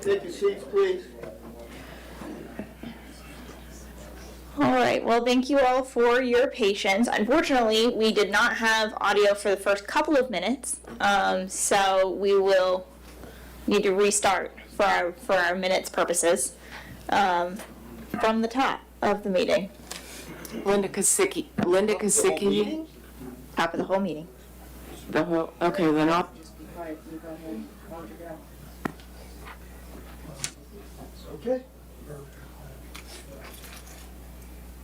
Take your seats, please. All right, well, thank you all for your patience. Unfortunately, we did not have audio for the first couple of minutes, so we will need to restart for our minutes purposes from the top of the meeting. Linda Kosicki, Top of the whole meeting. the whole, okay, then I'll, Okay.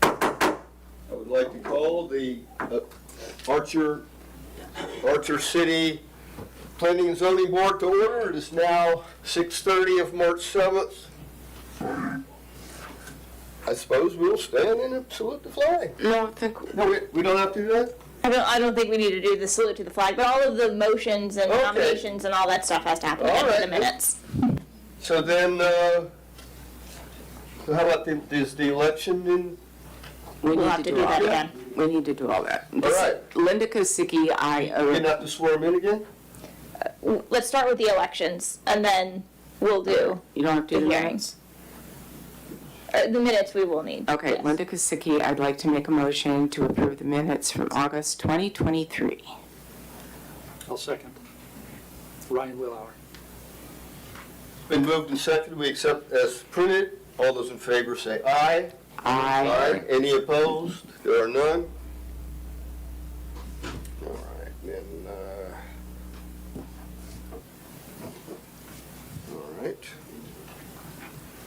I would like to call the Archer City Planning and Zoning Board to order. It is now 6:30 of March 7th. I suppose we'll stand and salute the flag. no, I think, No, we don't have to do that? I don't think we need to do the salute to the flag, but all of the motions and Okay. nominations and all that stuff has to happen All in right. the minutes. So then, so how about is the election in? we We'll need have to to do do all that that. again. We need to do all that. All right. Linda Kosicki, You're not to swear them in again? Let's start with the elections, and then we'll do you don't have to the do the hearings. The minutes we will need. Okay, yes. Linda Kosicki, I'd like to make a motion to approve the minutes from August 2023. I'll second. Ryan Willauer. Been moved and seconded, we accept as printed. All those in favor say aye. Aye. Any opposed? There are none. All right, then, all right.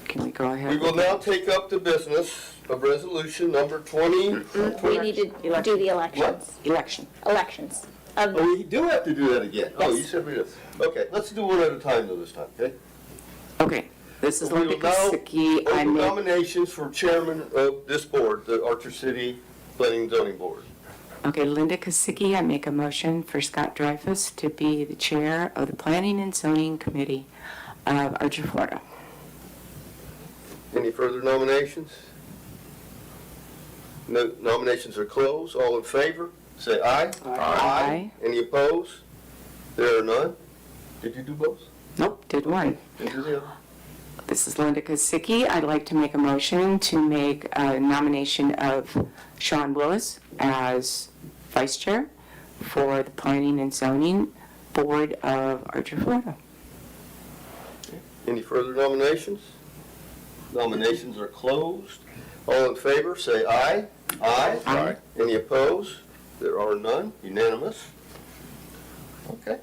Can we go ahead? We will with now take up the business of resolution number 20. We need to do the elections. Election. Elections. Oh, we do have to do that again. Oh, you said we did. Okay, let's do one at a time though this time, okay? Okay, this is We Linda will now Kosicki. I open make, nominations for chairman of this board, the Archer City Planning and Zoning Board. okay, Linda Kosicki, I make a motion for Scott Dreyfus to be the chair of the Planning and Zoning Committee of Archer, Florida. Any further nominations? No, nominations are closed. All in favor, say aye. Aye. Any opposed? There are none. Did you do both? Nope, did one. Did you do the other? This is Linda Kosicki. I'd like to make a motion to make a nomination of Sean Willis as vice chair for the Planning and Zoning Board of Archer, Florida. Any further nominations? Nominations are closed. All in favor, say aye. Aye. Aye. Any opposed? There are none. Unanimous. Okay.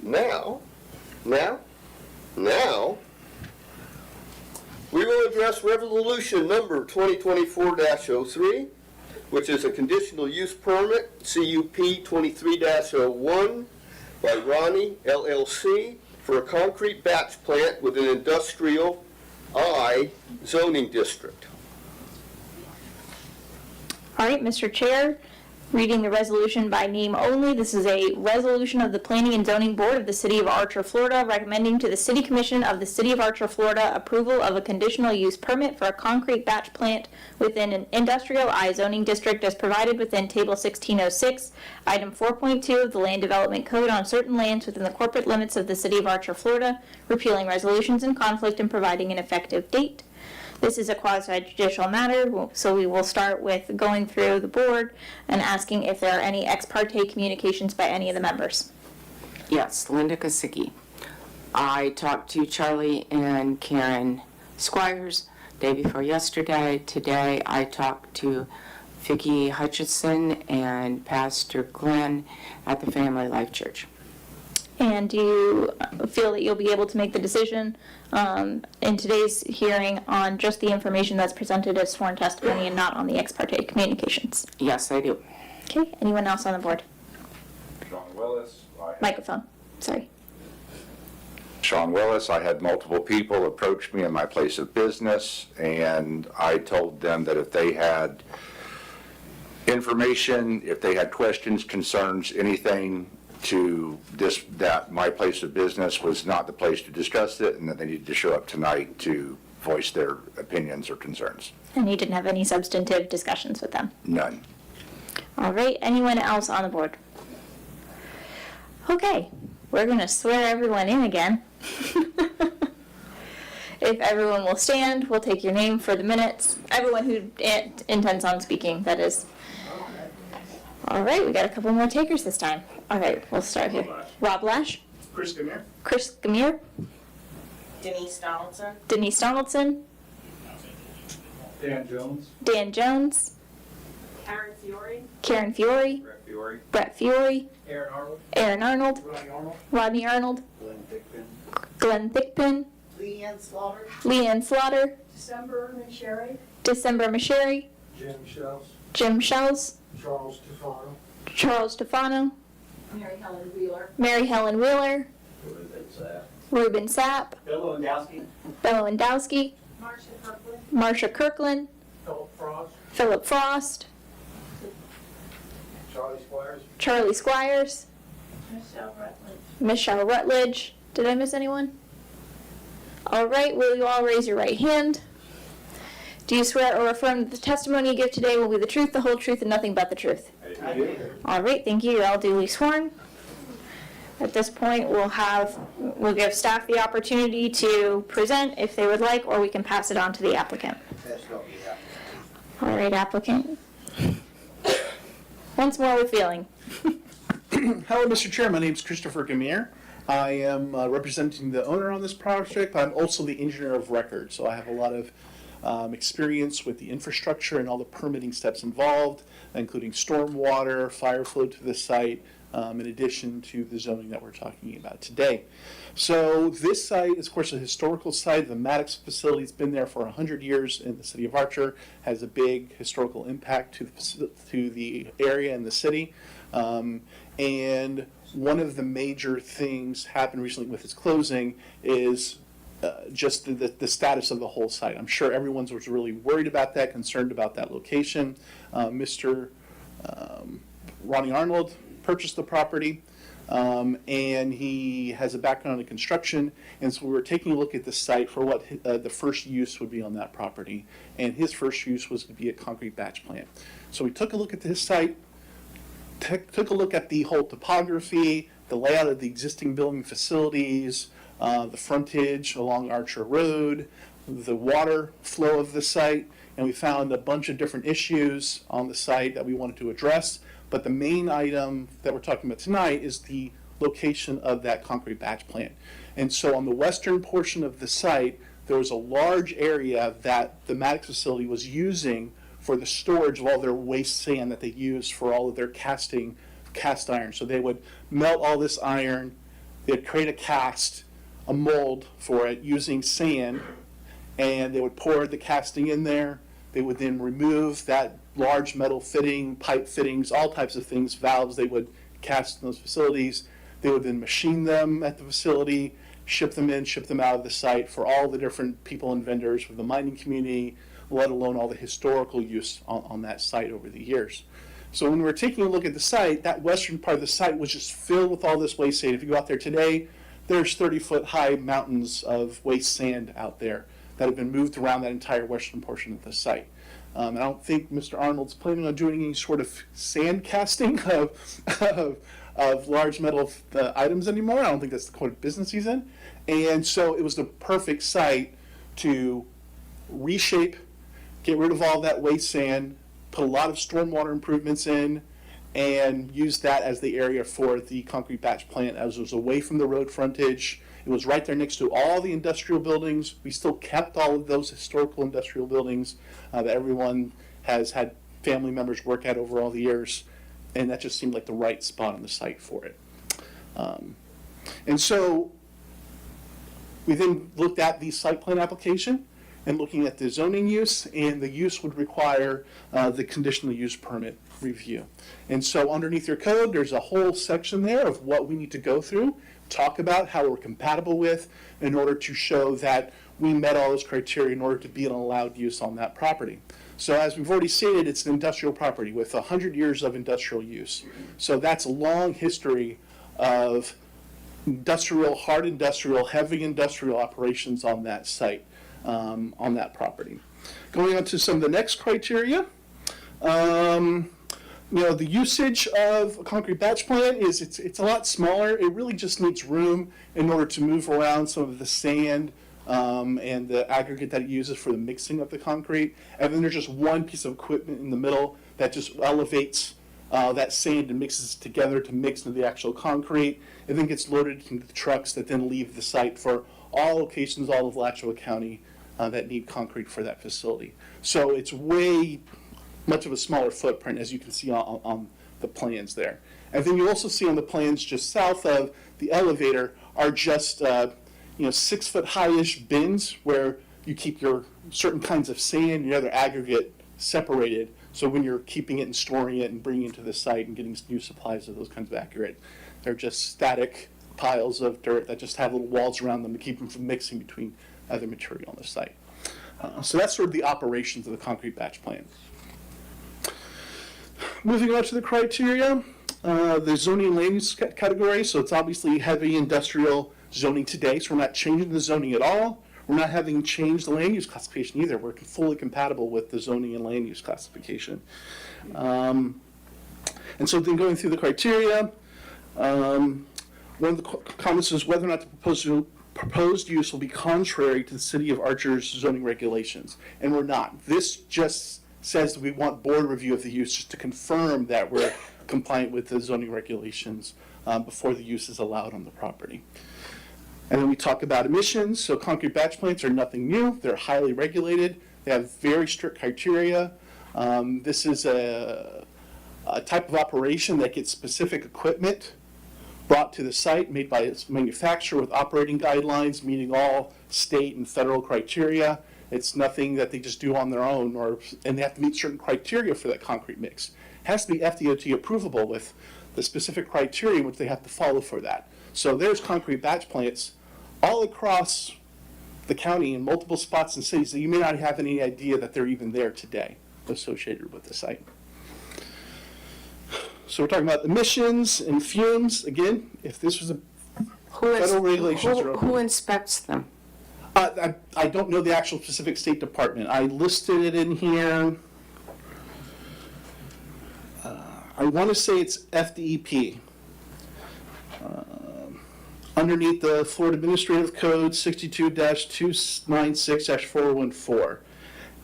Now, We will address resolution number 2024-03, which is a conditional use permit, CUP 23-01, by Ronnie LLC for a concrete batch plant with an industrial I zoning district. All right, Mr. Chair, reading the resolution by name only. This is a resolution of the Planning and Zoning Board of the City of Archer, Florida, recommending to the City Commission of the City of Archer, Florida, approval of a conditional use permit for a concrete batch plant within an industrial I zoning district as provided within Table 1606, Item 4.2 of the Land Development Code on certain lands within the corporate limits of the City of Archer, Florida, repealing resolutions in conflict and providing an effective date. This is a quasi-judicial matter, so we will start with going through the board and asking if there are any ex parte communications by any of the members. Yes, Linda Kosicki. I talked to Charlie and Karen Squires day before yesterday. Today I talked to Vicki Hutchinson and Pastor Glenn at the Family Life Church. And do you feel that you'll be able to make the decision in today's hearing on just the information that's presented as sworn testimony and not on the ex parte communications? Yes, I do. Okay, anyone else on the board? Sean Willis. Microphone, sorry. Sean Willis. I had multiple people approach me in my place of business, and I told them that if they had information, if they had questions, concerns, anything to this, that my place of business was not the place to discuss it, and that they needed to show up tonight to voice their opinions or concerns. And you didn't have any substantive discussions with them? None. All right, anyone else on the board? Okay, we're going to swear everyone in again. If everyone will stand, we'll take your name for the minutes. Everyone who intends on speaking, that is. All right, we got a couple more takers this time. All right, we'll start here. Rob Lash, Chris Gamir. Chris Gamir, Denise Donaldson, Denise Donaldson, Dan Jones. Dan Jones, Karen Fiore, Karen Fiore, Brett Fiore. Brett Fiore, Aaron Arnold. Aaron Arnold, Ronnie Arnold. Rodney Arnold, Glenn Dickman. Glenn Thickpin, Leanne Slaughter, Leanne Slaughter, December Sherry, December Masheri, Jim Shells. Jim Shells, Charles Tufano. Charles Stefano, Mary Helen Wheeler, Mary Helen Wheeler, Ruben Sapp, Bill Lewandowski. Bella Lewandowski, Marcia Kirkland, Marcia Kirkland, Philip Frost. Philip Frost, Charlie Squires. Charlie Squires, Michelle Rutledge. Michelle Rutledge. Did I miss anyone? All right, will you all raise your right hand? Do you swear or affirm that the testimony you give today will be the truth, the whole truth, and nothing but the truth? I do. All right, thank you. You're all duly sworn. At this point, we'll give staff the opportunity to present if they would like, or we can pass it on to the applicant. All right, applicant. Once more with feeling. Hello, Mr. Chair. My name is Christopher Gamir. I am representing the owner on this project. I'm also the engineer of record, so I have a lot of experience with the infrastructure and all the permitting steps involved, including stormwater, fire flow to the site, in addition to the zoning that we're talking about today. So this site is, of course, a historical site. The Maddox facility has been there for 100 years in the city of Archer, has a big historical impact to the area and the city. And one of the major things happened recently with its closing is just the status of the whole site. I'm sure everyone was really worried about that, concerned about that location. Mr. Ronnie Arnold purchased the property, and he has a background in construction, and so we were taking a look at the site for what the first use would be on that property, and his first use was to be a concrete batch plant. So we took a look at his site, took a look at the whole topography, the layout of the existing building facilities, the frontage along Archer Road, the water flow of the site, and we found a bunch of different issues on the site that we wanted to address. But the main item that we're talking about tonight is the location of that concrete batch plant. And so on the western portion of the site, there was a large area that the Maddox facility was using for the storage of all their waste sand that they used for all of their cast iron. So they would melt all this iron, they'd create a mold for it using sand, and they would pour the casting in there. They would then remove that large metal fitting, pipe fittings, all types of things, valves they would cast in those facilities. They would then machine them at the facility, ship them in, ship them out of the site for all the different people and vendors from the mining community, let alone all the historical use on that site over the years. So when we were taking a look at the site, that western part of the site was just filled with all this waste sand. If you go out there today, there's 30-foot high mountains of waste sand out there that have been moved around that entire western portion of the site. And I don't think Mr. Arnold's planning on doing any sort of sand casting of large metal items anymore. I don't think that's the kind of business he's in. And so it was the perfect site to reshape, get rid of all that waste sand, put a lot of stormwater improvements in, and use that as the area for the concrete batch plant, as it was away from the road frontage. It was right there next to all the industrial buildings. We still kept all of those historical industrial buildings that everyone has had family members work at over all the years, and that just seemed like the right spot on the site for it. And so we then looked at the site plan application and looking at the zoning use, and the use would require the conditional use permit review. And so underneath your code, there's a whole section there of what we need to go through, talk about how we're compatible with in order to show that we met all those criteria in order to be an allowed use on that property. So as we've already stated, it's an industrial property with 100 years of industrial use. So that's a long history of industrial, hard industrial, heavy industrial operations on that site, on that property. Going on to some of the next criteria. The usage of a concrete batch plant is it's a lot smaller. It really just needs room in order to move around some of the sand and the aggregate that it uses for the mixing of the concrete. And then there's just one piece of equipment in the middle that just elevates that sand and mixes it together to mix into the actual concrete. And then gets loaded into the trucks that then leave the site for all locations, all of Alachua County that need concrete for that facility. So it's way much of a smaller footprint, as you can see on the plans there. And then you also see on the plans just south of the elevator are just 6 foot high-ish bins where you keep your certain kinds of sand and your other aggregate separated. So when you're keeping it and storing it and bringing it to the site and getting new supplies of those kinds of aggregate, they're just static piles of dirt that just have little walls around them to keep them from mixing between other material on the site. So that's sort of the operations of the concrete batch plant. Moving on to the criteria, the zoning land use category, so it's obviously heavy industrial zoning today, so we're not changing the zoning at all. We're not having changed the land use classification either. We're fully compatible with the zoning and land use classification. And so then going through the criteria, one of the comments is whether or not the proposed use will be contrary to the City of Archer's zoning regulations, and we're not. This just says that we want board review of the use just to confirm that we're compliant with the zoning regulations before the use is allowed on the property. And then we talk about emissions. So concrete batch plants are nothing new. They're highly regulated. They have very strict criteria. This is a type of operation that gets specific equipment brought to the site, made by its manufacturer with operating guidelines, meeting all state and federal criteria. It's nothing that they just do on their own, and they have to meet certain criteria for that concrete mix. It has to be FDOT approvable with the specific criteria which they have to follow for that. So there's concrete batch plants all across the county in multiple spots and cities that you may not have any idea that they're even there today associated with the site. So we're talking about emissions and fumes. Again, if this was a federal regulations are Who inspects them? I don't know the actual specific State Department. I listed it in here. I want to say it's FDEP. Underneath the Florida Administrative Code 62-296-414.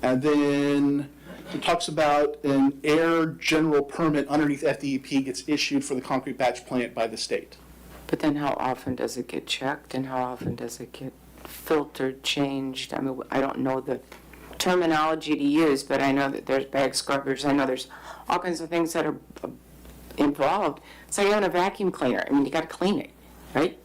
And then it talks about an air general permit underneath FDEP gets issued for the concrete batch plant by the state. But then how often does it get checked and how often does it get filtered, changed? I mean, I don't know the terminology to use, but I know that there's bag scrubbers. I know there's all kinds of things that are involved. It's like having a vacuum cleaner. I mean, you got to clean it, right?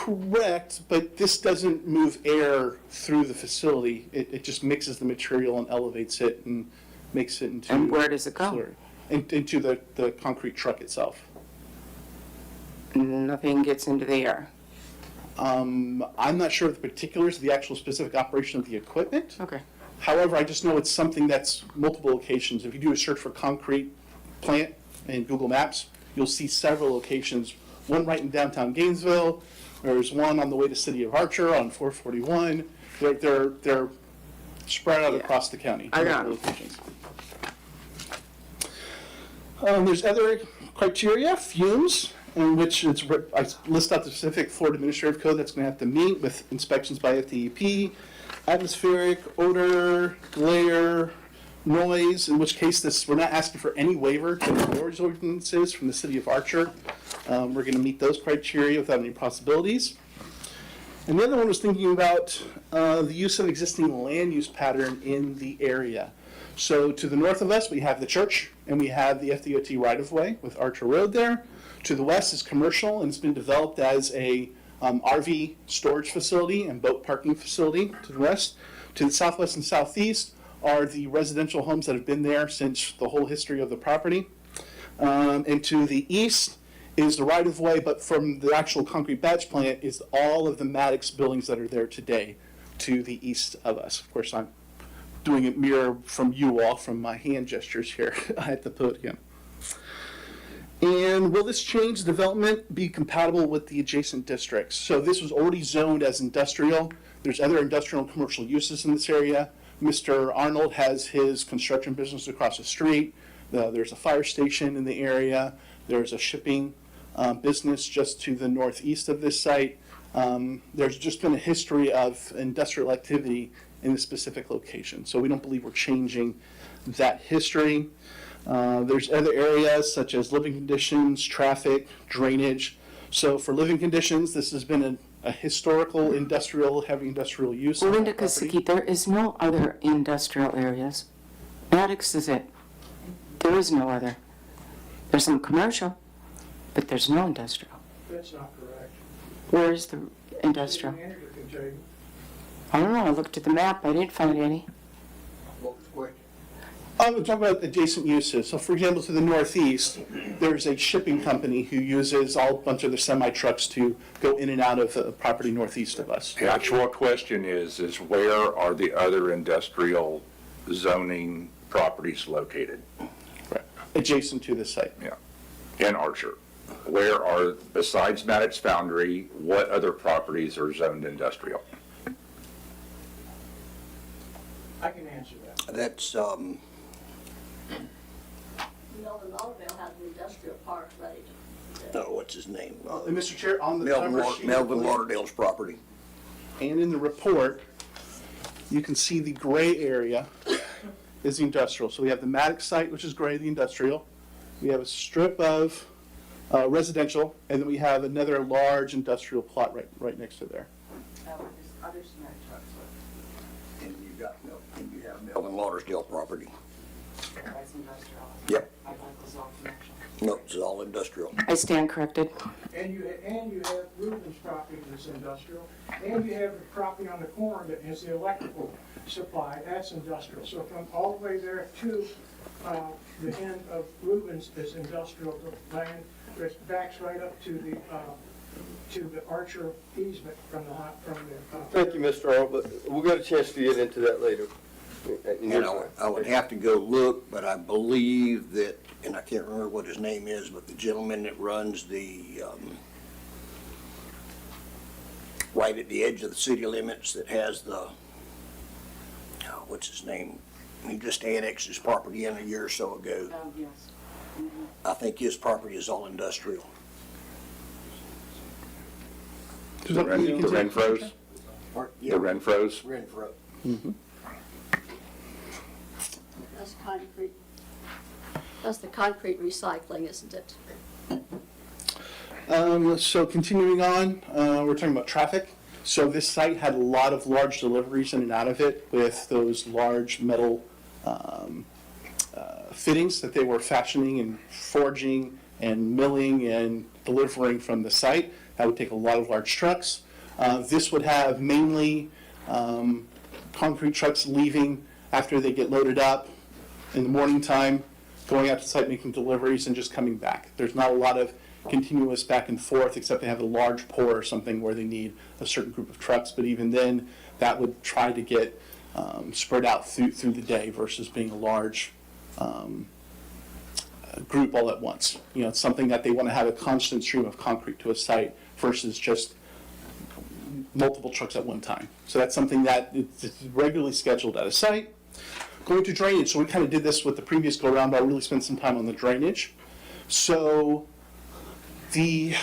Correct, but this doesn't move air through the facility. It just mixes the material and elevates it and makes it into. And where does it go? Into the concrete truck itself. Nothing gets into the air. I'm not sure of the particulars of the actual specific operation of the equipment. Okay. However, I just know it's something that's multiple locations. If you do a search for concrete plant in Google Maps, you'll see several locations. One right in downtown Gainesville. There's one on the way to City of Archer on 441. They're spread out Yeah. across the county. I got multiple it. locations. There's other criteria, fumes, in which I list out the specific Florida Administrative Code that's going to have to meet with inspections by FDEP, atmospheric, odor, glare, noise, in which case we're not asking for any waiver to the noise ordinances from the City of Archer. We're going to meet those criteria without any possibilities. And the other one was thinking about the use of existing land use pattern in the area. So to the north of us, we have the church, and we have the FDOT right-of-way with Archer Road there. To the west is commercial, and it's been developed as a RV storage facility and boat parking facility to the west. To the southwest and southeast are the residential homes that have been there since the whole history of the property. And to the east is the right-of-way, but from the actual concrete batch plant is all of the Maddox buildings that are there today to the east of us. Of course, I'm doing it mirror from you all, from my hand gestures here at the podium. And will this change development be compatible with the adjacent districts? So this was already zoned as industrial. There's other industrial and commercial uses in this area. Mr. Arnold has his construction business across the street. There's a fire station in the area. There's a shipping business just to the northeast of this site. There's just been a history of industrial activity in this specific location. So we don't believe we're changing that history. There's other areas such as living conditions, traffic, drainage. So for living conditions, this has been a historical industrial, heavy industrial use. on Linda the property. Kosicki, there is no other industrial areas. Maddox is it. There is no other. There's some commercial, but there's no industrial. That's not correct. Where is the industrial? City manager can tell you. I don't know, I looked at the map, I didn't find any. What was the question? I'm talking about adjacent uses. So for example, to the northeast, there's a shipping company who uses a bunch of their semi-trucks to go in and out of the property northeast of us. The actual question is where are the other industrial zoning properties located? Right. Adjacent to this site. Yeah, in Archer. Where are, besides Maddox Foundry, what other properties are zoned industrial? I can answer that. That's, Melvin Lauderdale has an industrial park ready to. what's his name? And Mr. Chair, on the Melvin cover sheet, Melvin Lauderdale's property. and in the report, you can see the gray area is the industrial. So we have the Maddox site, which is gray, the industrial. We have a strip of residential, and then we have another large industrial plot right next to there. And you have Melvin Lauderdale property. Yep. No, it's all industrial. I stand corrected. And you have Rubens property that's industrial, and you have the property on the corner that has the electrical supply, that's industrial. So from all the way there to the end of Rubens is industrial land, which backs right up to the Archer easement from the. Thank you, Mr. Arnold, but we'll get a chance to get into that later. And I would have to go look, but I believe that, and I can't remember what his name is, but the gentleman that runs the, right at the edge of the city limits that has the, what's his name? He just annexed his property in a year or so ago. I think his property is all industrial. The Renfros? The Renfros? Renfro. That's concrete. That's the concrete recycling, isn't it? So continuing on, we're talking about traffic. So this site had a lot of large deliveries in and out of it with those large metal fittings that they were fashioning and forging and milling and delivering from the site. That would take a lot of large trucks. This would have mainly concrete trucks leaving after they get loaded up in the morning time, going out to site, making deliveries, and just coming back. There's not a lot of continuous back and forth, except they have a large pour or something where they need a certain group of trucks, but even then, that would try to get spread out through the day versus being a large group all at once. You know, it's something that they want to have a constant stream of concrete to a site versus just multiple trucks at one time. So that's something that it's regularly scheduled at a site. Going to drainage, so we kind of did this with the previous go-around, but I really spent some time on the drainage. So the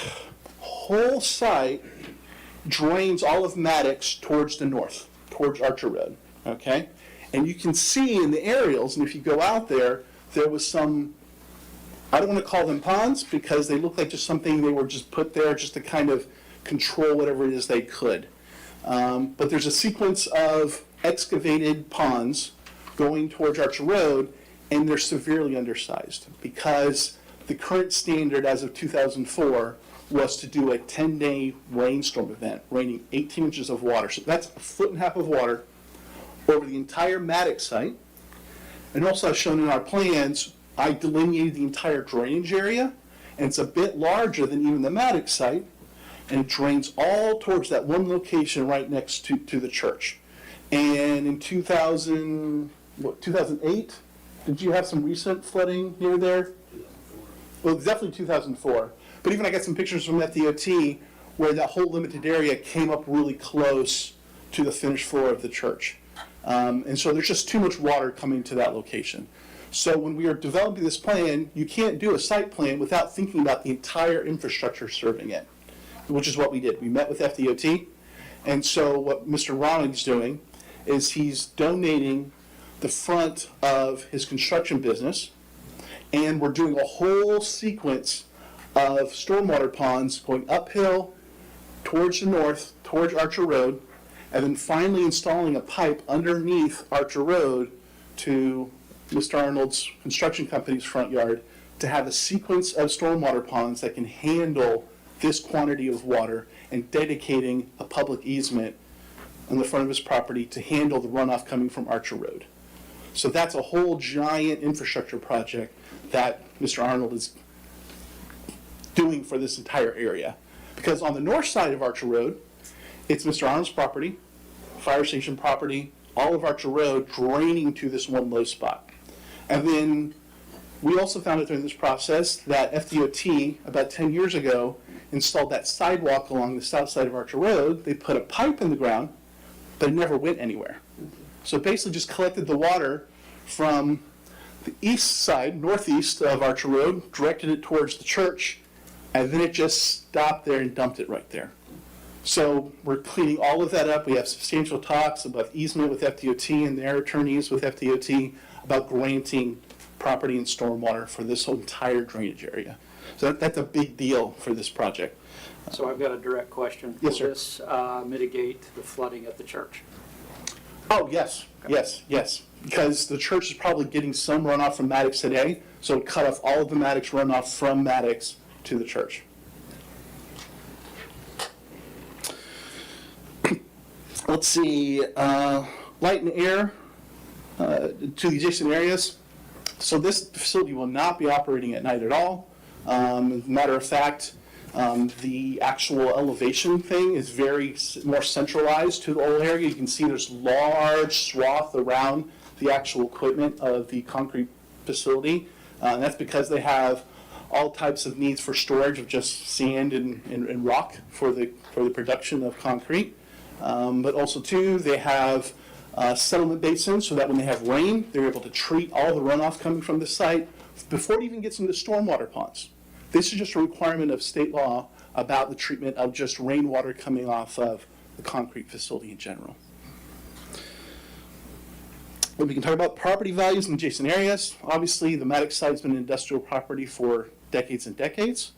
whole site drains all of Maddox towards the north, towards Archer Road, okay? And you can see in the aerials, and if you go out there, there was some, I don't want to call them ponds because they look like just something they were just put there just to kind of control whatever it is they could. But there's a sequence of excavated ponds going towards Archer Road, and they're severely undersized because the current standard as of 2004 was to do a 10-day rainstorm event, raining 18 inches of water. So that's 1.5 feet of water over the entire Maddox site. And also, as shown in our plans, I delineated the entire drainage area, and it's a bit larger than even the Maddox site, and it drains all towards that one location right next to the church. And in 2008, did you have some recent flooding near there? Well, definitely 2004. But even I got some pictures from FDOT where that whole limited area came up really close to the finished floor of the church. And so there's just too much water coming to that location. So when we are developing this plan, you can't do a site plan without thinking about the entire infrastructure serving it, which is what we did. We met with FDOT, and so what Mr. Ronald's doing is he's donating the front of his construction business, and we're doing a whole sequence of stormwater ponds going uphill towards the north, towards Archer Road, and then finally installing a pipe underneath Archer Road to Mr. Arnold's construction company's front yard to have a sequence of stormwater ponds that can handle this quantity of water, and dedicating a public easement on the front of his property to handle the runoff coming from Archer Road. So that's a whole giant infrastructure project that Mr. Arnold is doing for this entire area. Because on the north side of Archer Road, it's Mr. Arnold's property, fire station property, all of Archer Road draining to this one low spot. And then we also found out during this process that FDOT, about 10 years ago, installed that sidewalk along the south side of Archer Road. They put a pipe in the ground, but it never went anywhere. So it basically just collected the water from the east side, northeast of Archer Road, directed it towards the church, and then it just stopped there and dumped it right there. So we're cleaning all of that up. We have substantial talks about easement with FDOT and their attorneys with FDOT about granting property and stormwater for this whole entire drainage area. So that's a big deal for this project. So I've got a direct question. Yes, sir. Will this mitigate the flooding at the church? Oh, yes, yes. Because the church is probably getting some runoff from Maddox today, so it cut off all of the Maddox runoff from Maddox to the church. Let's see, light and air to the adjacent areas. So this facility will not be operating at night at all. As a matter of fact, the actual elevation thing is very more centralized to the whole area. You can see there's large swath around the actual equipment of the concrete facility. And that's because they have all types of needs for storage of just sand and rock for the production of concrete. But also too, they have settlement basins so that when they have rain, they're able to treat all the runoff coming from the site before it even gets into stormwater ponds. This is just a requirement of state law about the treatment of just rainwater coming off of the concrete facility in general. Well, we can talk about property values in adjacent areas. Obviously, the Maddox site has been an industrial property for decades and decades,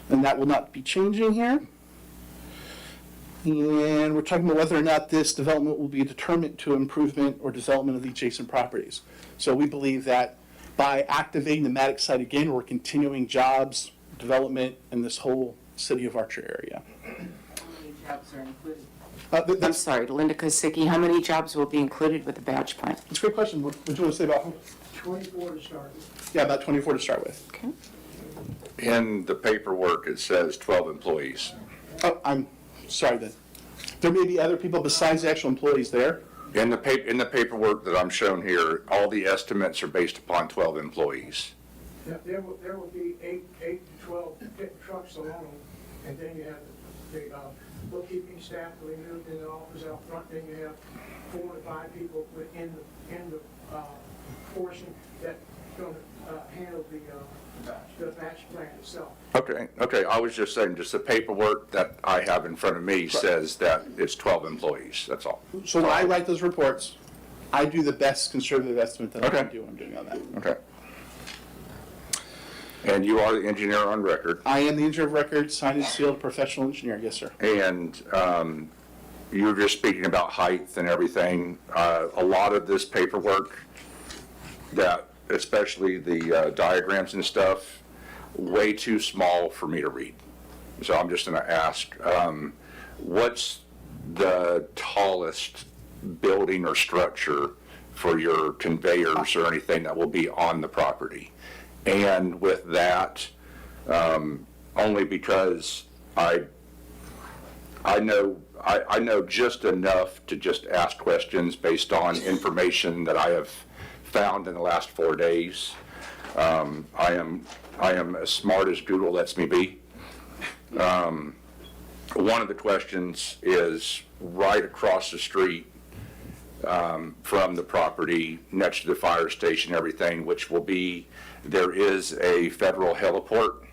and that will not be changing here. And we're talking about whether or not this development will be a determinant to improvement or development of the adjacent properties. So we believe that by activating the Maddox site again, we're continuing jobs, development in this whole city of Archer area. jobs are included? I'm I'm sorry, Linda Kosicki, how many jobs will be included with the badge plant? It's a great question. What do you want to say about? 24 to start with. Yeah, about 24 to start with. Okay. In the paperwork, it says 12 employees. Oh, I'm sorry then. There may be other people besides the actual employees there. In the paperwork that I'm shown here, all the estimates are based upon 12 employees. There will be 8 to 12 pickup trucks alone, and then you have the bookkeeping staff will be moved in the office out front, then you have 4 to 5 people in the portion that's going to handle the batch plant itself. Okay, I was just saying, just the paperwork that I have in front of me says that it's 12 employees, that's all. So when I write those reports, I do the best conservative estimate that I can Okay. do when I'm doing on that. Okay. And you are the engineer on record, I am the engineer of record, signed and sealed professional engineer, yes, sir. and you were just speaking about height and everything. A lot of this paperwork, that, especially the diagrams and stuff, way too small for me to read. So I'm just going to ask, what's the tallest building or structure for your conveyors or anything that will be on the property? And with that, only because I know just enough to just ask questions based on information that I have found in the last 4 days. I am as smart as Google lets me be. One of the questions is right across the street from the property, next to the fire station, everything, which will be, there is a federal heliport,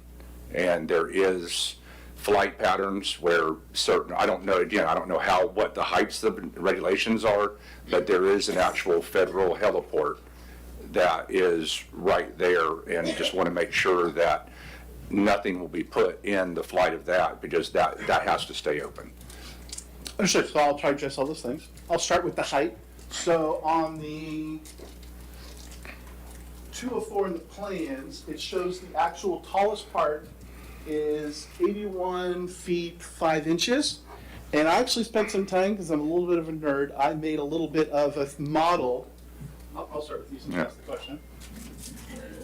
and there is flight patterns where certain, I don't know, again, I don't know what the heights of the regulations are, but there is an actual federal heliport that is right there, and just want to make sure that nothing will be put in the flight of that, because that has to stay open. Understood, so I'll try to address all those things. I'll start with the height. So on the 204 in the plans, it shows the actual tallest part is 81 feet 5 inches. And I actually spent some time, because I'm a little bit of a nerd, I made a little bit of a model. I'll start with you since you asked the question.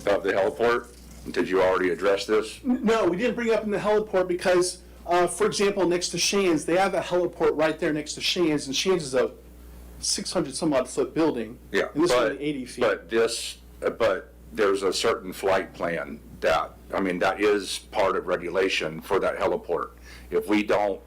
Of the heliport, did you already address this? No, we didn't bring it up in the heliport because, for example, next to Shands, they have a heliport right there next to Shands, and Shands is a 600 some odd foot building. Yeah, And this is but, only 80 feet. but there's a certain flight plan that is part of regulation for that heliport. If we don't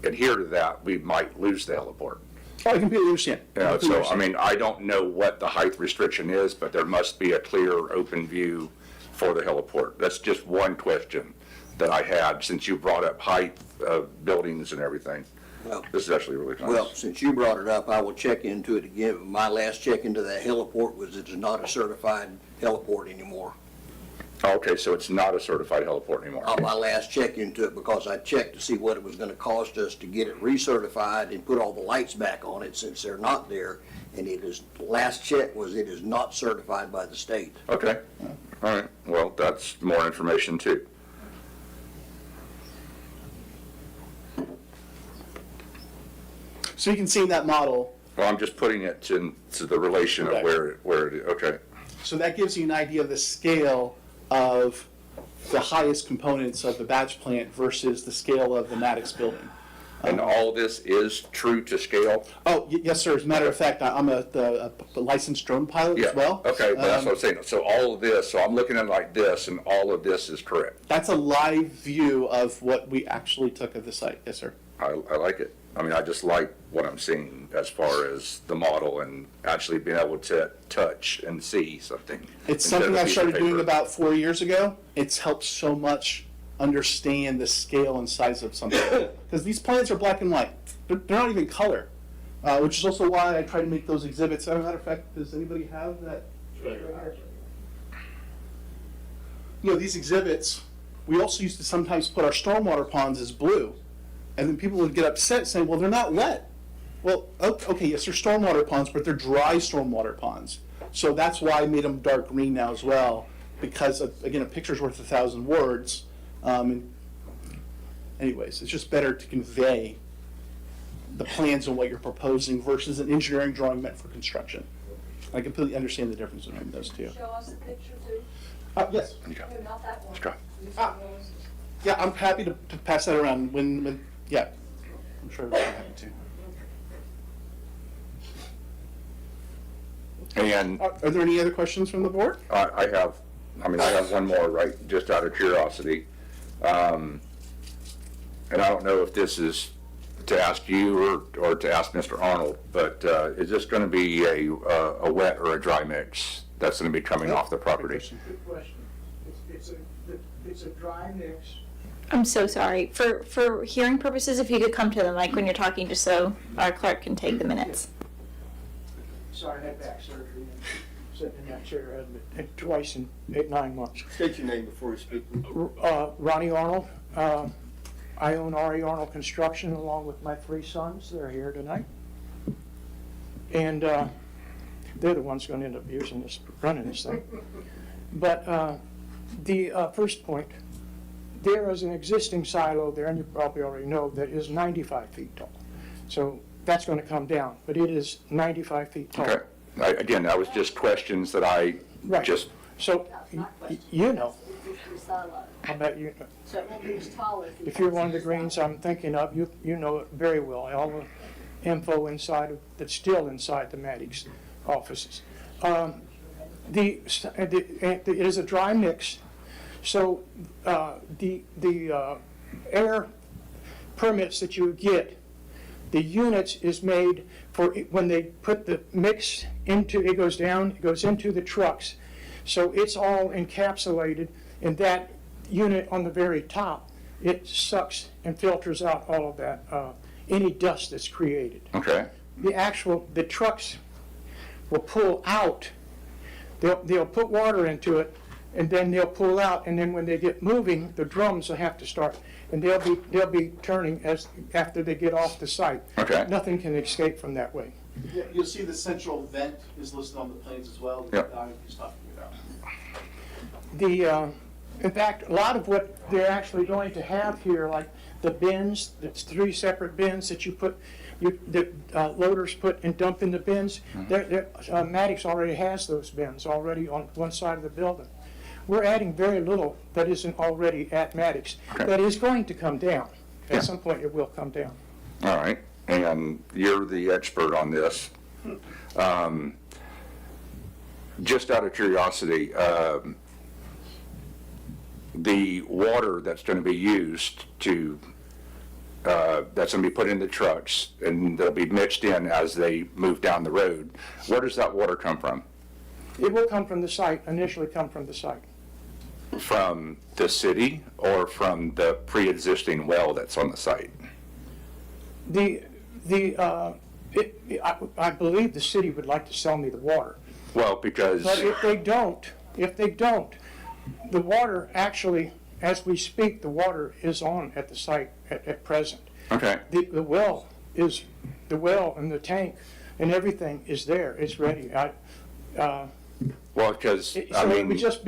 adhere to that, we might lose the heliport. Oh, I completely understand. Yeah, Completely so, understand. I don't know what the height restriction is, but there must be a clear, open view for the heliport. That's just one question that I had, since you brought up height of buildings and everything. Well, This is actually really nice. well, since you brought it up, I will check into it again. My last check into that heliport was it is not a certified heliport anymore. Okay, so it's not a certified heliport anymore. My last check into it, because I checked to see what it was gonna cost us to get it recertified and put all the lights back on it, since they're not there. And last check was it is not certified by the state. Okay, all right, well, that's more information too. So you can see in that model, Well, I'm just putting it into the relation of where it is, okay. so that gives you an idea of the scale of the highest components of the batch plant versus the scale of the Maddox building. And all this is true to scale? Oh, yes, sir. As a matter of fact, I'm a licensed drone pilot Yeah. as well. Okay, well, that's what I'm saying. So all of this, so I'm looking at it like this, and all of this is correct. That's a live view of what we actually took of the site. Yes, sir. I like it. I just like what I'm seeing as far as the model and actually being able to touch and see something. It's instead something of a I piece of started doing paper. about 4 years ago. It's helped so much understand the scale and size of something. Because these plans are black and white. They're not even color, which is also why I try to make those exhibits. As a matter of fact, does anybody have that? These exhibits, we also used to sometimes put our stormwater ponds as blue. And then people would get upset saying, well, they're not wet. Well, okay, yes, they're stormwater ponds, but they're dry stormwater ponds. So that's why I made them dark green now as well, because, again, a picture's worth 1,000 words. And anyways, it's just better to convey the plans and what you're proposing versus an engineering drawing meant for construction. I completely understand the difference between those two. Show us the picture too. Yes. You go. No, not that one. Go. Ah. Yeah, I'm happy to pass that around when, yeah. I'm sure I'm happy to. And Are there any other questions from the board? I have one more, right, just out of curiosity. And I don't know if this is to ask you or to ask Mr. Arnold, but is this going to be a wet or a dry mix that's going to be coming off the property? Good question. It's a dry mix. I'm so sorry. For hearing purposes, if you could come to the mic when you're talking, just so our clerk can take the minutes. Sorry, I had back surgery and sitting in that chair twice in 9 months. State your name before you speak. Ronnie Arnold. I own R.E. Arnold Construction along with my 3 sons. They're here tonight. And they're the ones going to end up running this thing. But the first point, there is an existing silo there, and you probably already know, that is 95 feet tall. So that's going to come down, but it is 95 feet tall. Okay. Again, that was just questions that I Right. just, So, you know, It's silo. I bet you, So it won't be as tall as. if you're one of the greens I'm thinking of, you know it very well. All the info that's still inside the Maddox offices. It is a dry mix, so the air permits that you get, the units is made for when they put the mix into, it goes into the trucks. So it's all encapsulated in that unit on the very top. It sucks and filters out all of that, any dust that's created. okay, The trucks will pull out. They'll put water into it, and then they'll pull out, and then when they get moving, the drums will have to start, and they'll be turning after they get off the site. Okay. Nothing can escape from that way. Yeah, you'll see the central vent is listed on the plans as well, that Yep. Donnie was talking about. In fact, a lot of what they're actually going to have here, like the bins, it's 3 separate bins that the loaders put and dump in the bins. Maddox already has those bins already on one side of the building. We're adding very little that isn't already at Maddox. Okay. That is going to come down. Yeah. At some point, it will come down. all right. And you're the expert on this. Just out of curiosity, the water that's going to be used that's going to be put in the trucks and they'll be mixed in as they move down the road, where does that water come from? It will come from the site, initially come from the site. From the city or from the pre-existing well that's on the site? I believe the city would like to sell me the water. Well, because, But if they don't, the water actually, as we speak, the water is on at the site at present. okay, The well and the tank and everything is there, it's ready. well, because, So I it would mean, just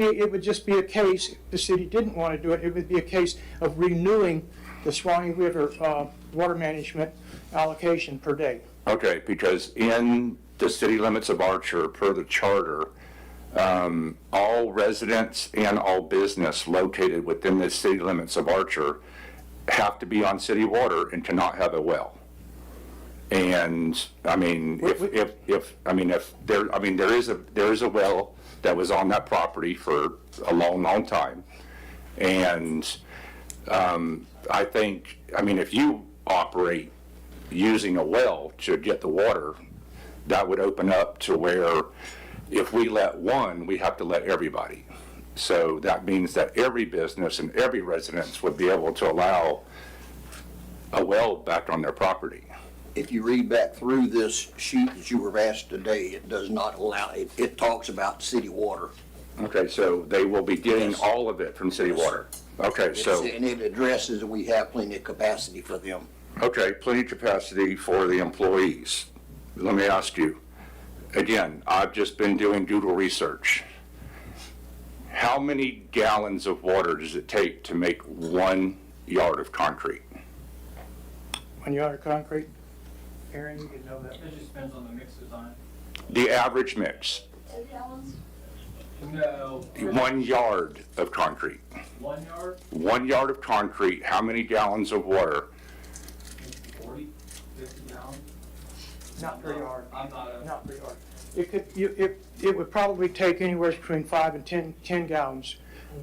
be a case, if the city didn't want to do it, it would be a case of renewing the Suwannee River water management allocation per day. okay, because in the city limits of Archer, per the charter, all residents and all business located within the city limits of Archer have to be on city water and cannot have a well. And, I mean, there is a well that was on that property for a long, long time. And, I think, if you operate using a well to get the water, that would open up to where if we let one, we have to let everybody. So that means that every business and every residence would be able to allow a well back on their property. If you read back through this sheet that you were asked today, it does not allow, it talks about city water. Okay, so they will be getting Yes. all of it from city water. Okay, so, And it addresses that we have plenty of capacity for them. okay, plenty of capacity for the employees. Let me ask you, again, I've just been doing doodle research. How many gallons of water does it take to make 1 yard of concrete? 1 yard of concrete, Aaron, you can know that. It just depends on the mix design. The average mix, 2 gallons? No, 1 yard of concrete. 1 yard, 1 yard of concrete, how many gallons of water? 40, 50 gallons. Not per yard. I'm not a, Not per yard. It would probably take anywhere between 5 and 10 gallons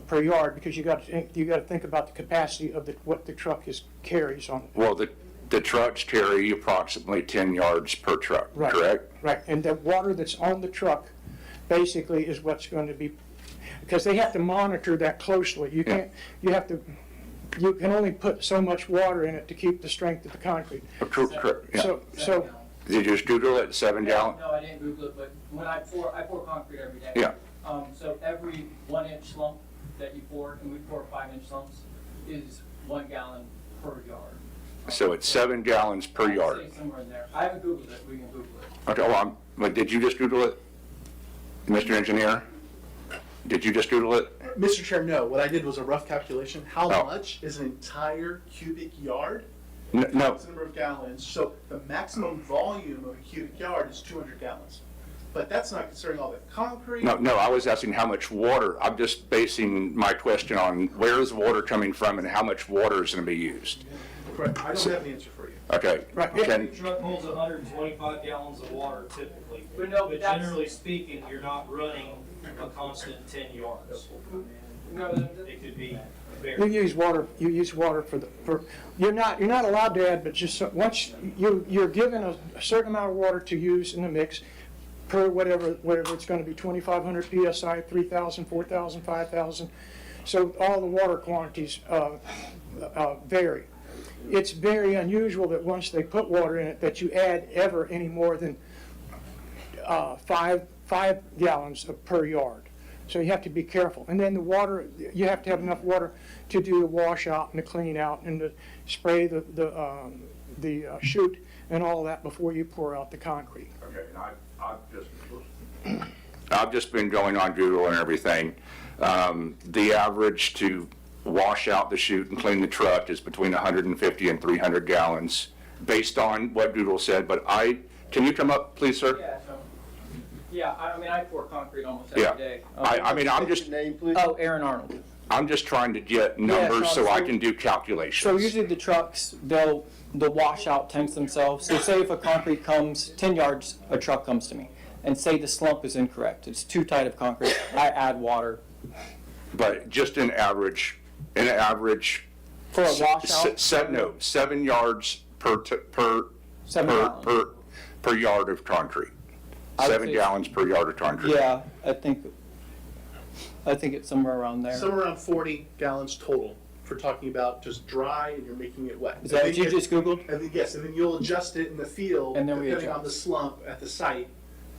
per yard, because you got to think about the capacity of what the truck carries on it. Well, the trucks carry approximately 10 yards per truck, Right. correct? Right, and the water that's on the truck basically is what's going to be, because they have to monitor that closely. You can't, you can only put so much water in it to keep the strength of the concrete. Correct, yeah. So, 7 gallons. Did you just Google it, 7 gallon? No, I didn't Google it, but when I pour concrete every day. Yeah. So every 1 inch lump that you pour, and we pour 5 inch lumps, is 1 gallon per yard. So it's 7 gallons per I'd yard. say somewhere in there. I haven't Googled it, we can Google it. Okay, well, but did you just Google it? Mr. Engineer? Did you just Google it? Mr. Chair, no, what I did was a rough calculation. How Oh. much is an entire cubic yard? No, That's the number of gallons. So the maximum volume of a cubic yard is 200 gallons. But that's not considering all the concrete. no, I was asking how much water. I'm just basing my question on where is the water coming from and how much water is going to be used. Correct. I don't have an answer for you. Okay. Right. Can, Truck holds 125 gallons of water typically, But no, but that's- generally speaking, you're not running a constant 10 yards. No, It could be You very. use water you're not allowed to add, but just once you're given a certain amount of water to use in the mix per whatever it's going to be, 2,500 PSI, 3,000, 4,000, 5,000. So all the water quantities vary. It's very unusual that once they put water in it, that you add ever any more than 5 gallons per yard. So you have to be careful. And then the water, you have to have enough water to do the washout and the clean out and to spray the chute and all that before you pour out the concrete. okay, and I've just been going on Google and everything. The average to wash out the chute and clean the truck is between 150 and 300 gallons, based on what Google said. But can you come up, please, sir? I mean, I pour concrete almost Yeah. every day. I mean, I'm What's just, your name, please? Oh, Aaron Arnold. I'm just trying to get numbers Sean, so I so- can do calculations. So usually the trucks, the washout tanks themselves. So say if a concrete comes 10 yards, a truck comes to me, and say the slump is incorrect. It's too tight of concrete. I add water But just an average for a washout. 7 yards per 7 gallons. per yard of concrete. I would 7 say- gallons per yard of concrete. Yeah, I think it's somewhere around there. Somewhere around 40 gallons total for talking about just dry and you're making it wet. Is that what you just Googled? And then, yes, and then you'll adjust it in the field And then we depending on adjust. the slump at the site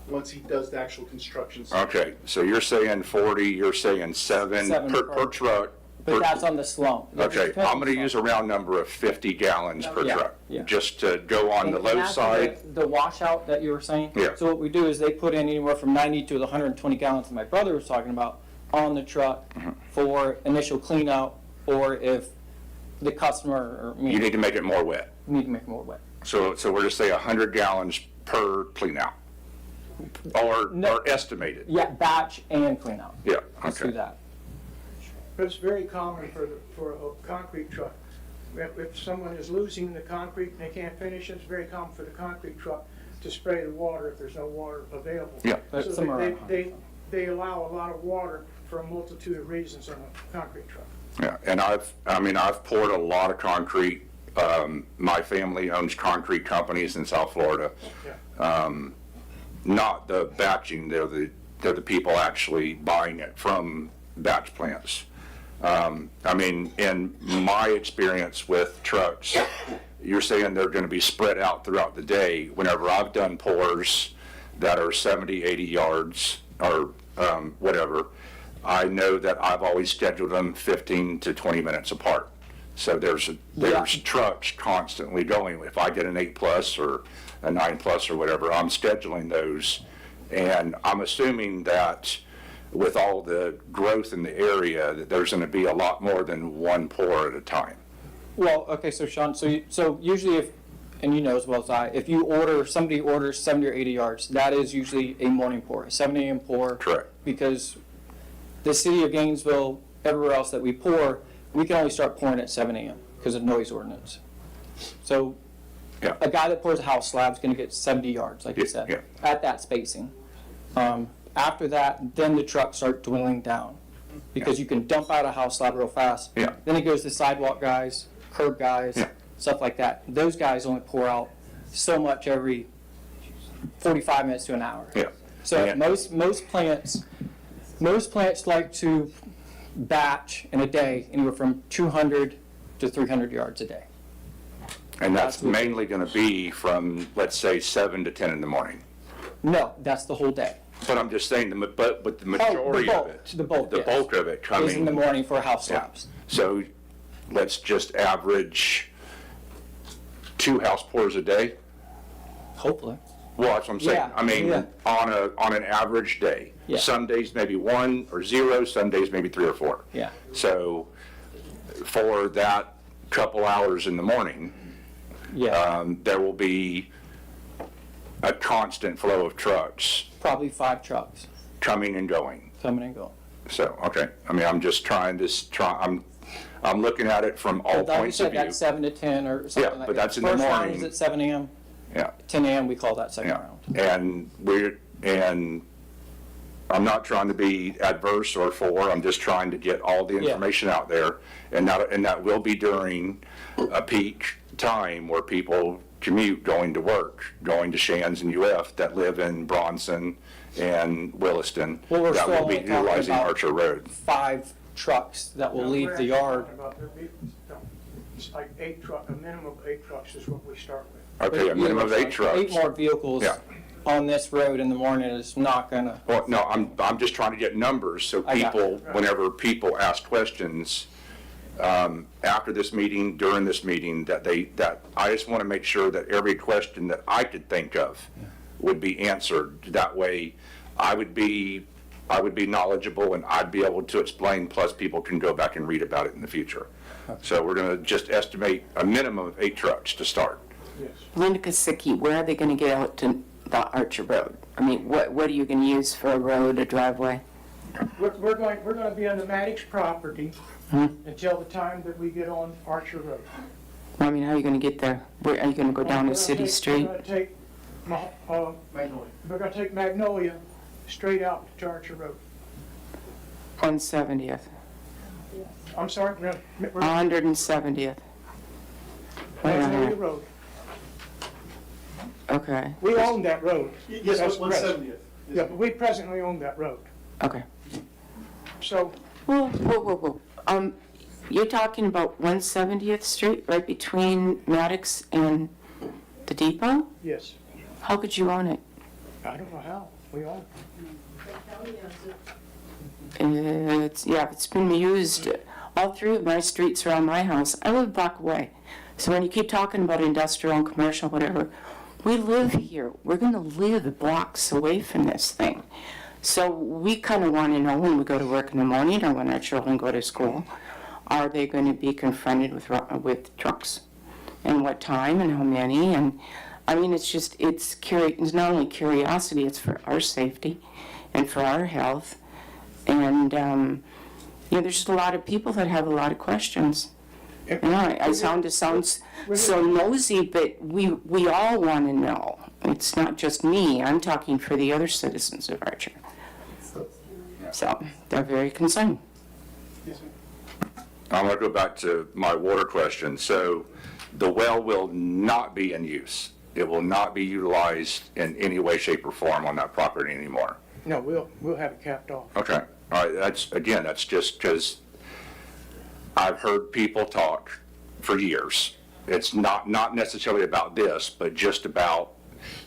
once he does the actual construction. Okay, so you're saying 40, you're saying 7 7 per truck. But that's on the slump. It Okay, depends I'm on gonna the use a round number of 50 gallons per Yeah, truck. yeah. Just to go on the And low after side. The washout that you were saying? Yeah. So what we do is they put in anywhere from 90 to 120 gallons that my brother was talking about on the truck Mm-hmm. for initial clean out, or if the customer or me You need to make it more wet. need to make it more wet. So we're just say 100 gallons per clean out. Or No. estimated. Yeah, batch and clean out. Yeah, Let's do okay. that. But it's very common for a concrete truck. If someone is losing the concrete and they can't finish it, it's very common for the concrete truck to spray the water if there's no water available. Yeah. But So somewhere around they allow a lot of water for a multitude of reasons on a concrete truck. Yeah, and I've poured a lot of concrete. My family owns concrete companies in South Florida. Not the batching, they're the people actually buying it from batch plants. I mean, in my experience with trucks, you're saying they're gonna be spread out throughout the day. Whenever I've done pours that are 70, 80 yards or whatever, I know that I've always scheduled them 15 to 20 minutes apart. So there's trucks constantly going. If I get an 8+ or a 9+ or whatever, I'm scheduling those. And I'm assuming that with all the growth in the area, that there's gonna be a lot more than one pour at a time. Well, okay, so Sean, so usually and you know as well as I, if somebody orders 70 or 80 yards, that is usually a morning pour, a 7 a.m. pour. Correct. Because the city of Gainesville, everywhere else that we pour, we can only start pouring at 7 a.m. because of noise ordinance. So Yeah. a guy that pours a house slab is going to get 70 yards, like you said, Yeah. at that spacing. After that, then the trucks start dwindling down because you can dump out a house slab real fast. Yeah. Then it goes to sidewalk guys, curb guys, Yeah. stuff like that. Those guys only pour out so much every 45 minutes to an hour. Yeah. So Yeah. most plants like to batch in a day anywhere from 200 to 300 yards a day. And that's mainly going to be from, let's say, 7 to 10 in the morning. No, that's the whole day. But I'm just saying, but the majority of bulk, it. the bulk, yes. bulk of it coming. Is in the morning for house Yeah. slabs. So let's just average 2 house pours a day. Hopefully. Well, that's what I'm saying. Yeah, I mean, yeah. on an average day. Yeah. Some days maybe 1 or 0, some days maybe 3 or 4. Yeah. So for that couple hours in the morning, Yeah. there will be a constant flow of trucks Probably 5 trucks coming and going. coming and going. So, okay, I mean, I'm just trying I'm looking at it from all But like you points of said, view. that's 7 to 10 or something like that. but that's in the First round morning. is at 7 a.m. Yeah, 10 a.m. we call that second yeah. round. And I'm not trying to be adverse or for, I'm just trying to get all the Yeah. information out there. And that will be during a peak time where people commute going to work, going to Shands and UF that live in Bronson and Williston. Well, we're That still will be only talking utilizing about Archer Road. 5 trucks that will leave the yard. It's like 8 truck, a minimum of 8 trucks is what we start with. Okay, a minimum of 8 trucks. 8 more vehicles Yeah. on this road in the morning is not gonna, Well, no, I'm just trying to get numbers so I got people, whenever people ask questions, after this meeting, during this meeting, that I just want to make sure that every question that I could think of would be answered. That way, I would be knowledgeable and I'd be able to explain, plus people can go back and read about it in the future. So we're going to just estimate a minimum of 8 trucks to start. Linda Kosicki, where are they going to get out to the Archer Road? I mean, what are you going to use for a road, a driveway? We're going to be on the Maddox property until the time that we get on Archer Road. I mean, how are you going to get there? Where, are you going to go down a city street? We're going to take Magnolia straight out to Archer Road. 170th. I'm sorry, we're 170th. Magnolia Road. Okay, We own that road. Yes, That's 170th. Yeah, but we presently own that road. okay. So, Whoa. You're talking about 170th Street, right between Maddox and the depot? yes, How could you own it? I don't know how, we own It's been used. All 3 of my streets are on my house. I live a block away. So when you keep talking about industrial and commercial, whatever, we live here. We're going to live blocks away from this thing. So we kind of want to know when we go to work in the morning or when our children go to school, are they going to be confronted with trucks? And what time and how many? And I mean, it's not only curiosity, it's for our safety and for our health. And, there's just a lot of people that have a lot of questions. I sound so nosy, but we all want to know. It's not just me. I'm talking for the other citizens of Archer. So they're very concerned. I'm going to go back to my water question. So the well will not be in use. It will not be utilized in any way, shape, or form on that property anymore. it. No, we'll have it capped off. Okay. All right. That's just because I've heard people talk for years. It's not necessarily about this, but just about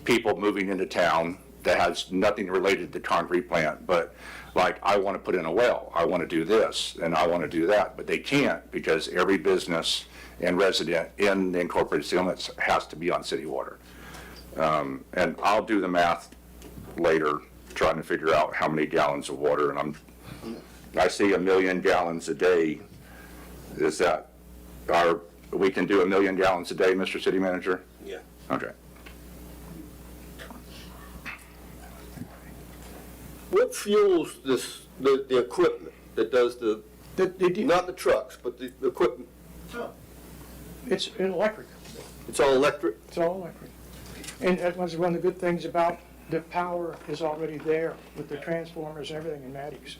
people moving into town that has nothing related to the concrete plant, but like, I want to put in a well, I want to do this, and I want to do that, but they can't because every business and resident in the incorporated city limits has to be on city water. And I'll do the math later, trying to figure out how many gallons of water, and I see 1 million gallons a day. Is that we can do 1 million gallons a day, Mr. City Manager? Yeah. Okay. What fuels the equipment that does not the trucks, but the equipment? It's electric. It's all electric? It's all electric. And that was one of the good things about the power is already there with the transformers and everything in Matties.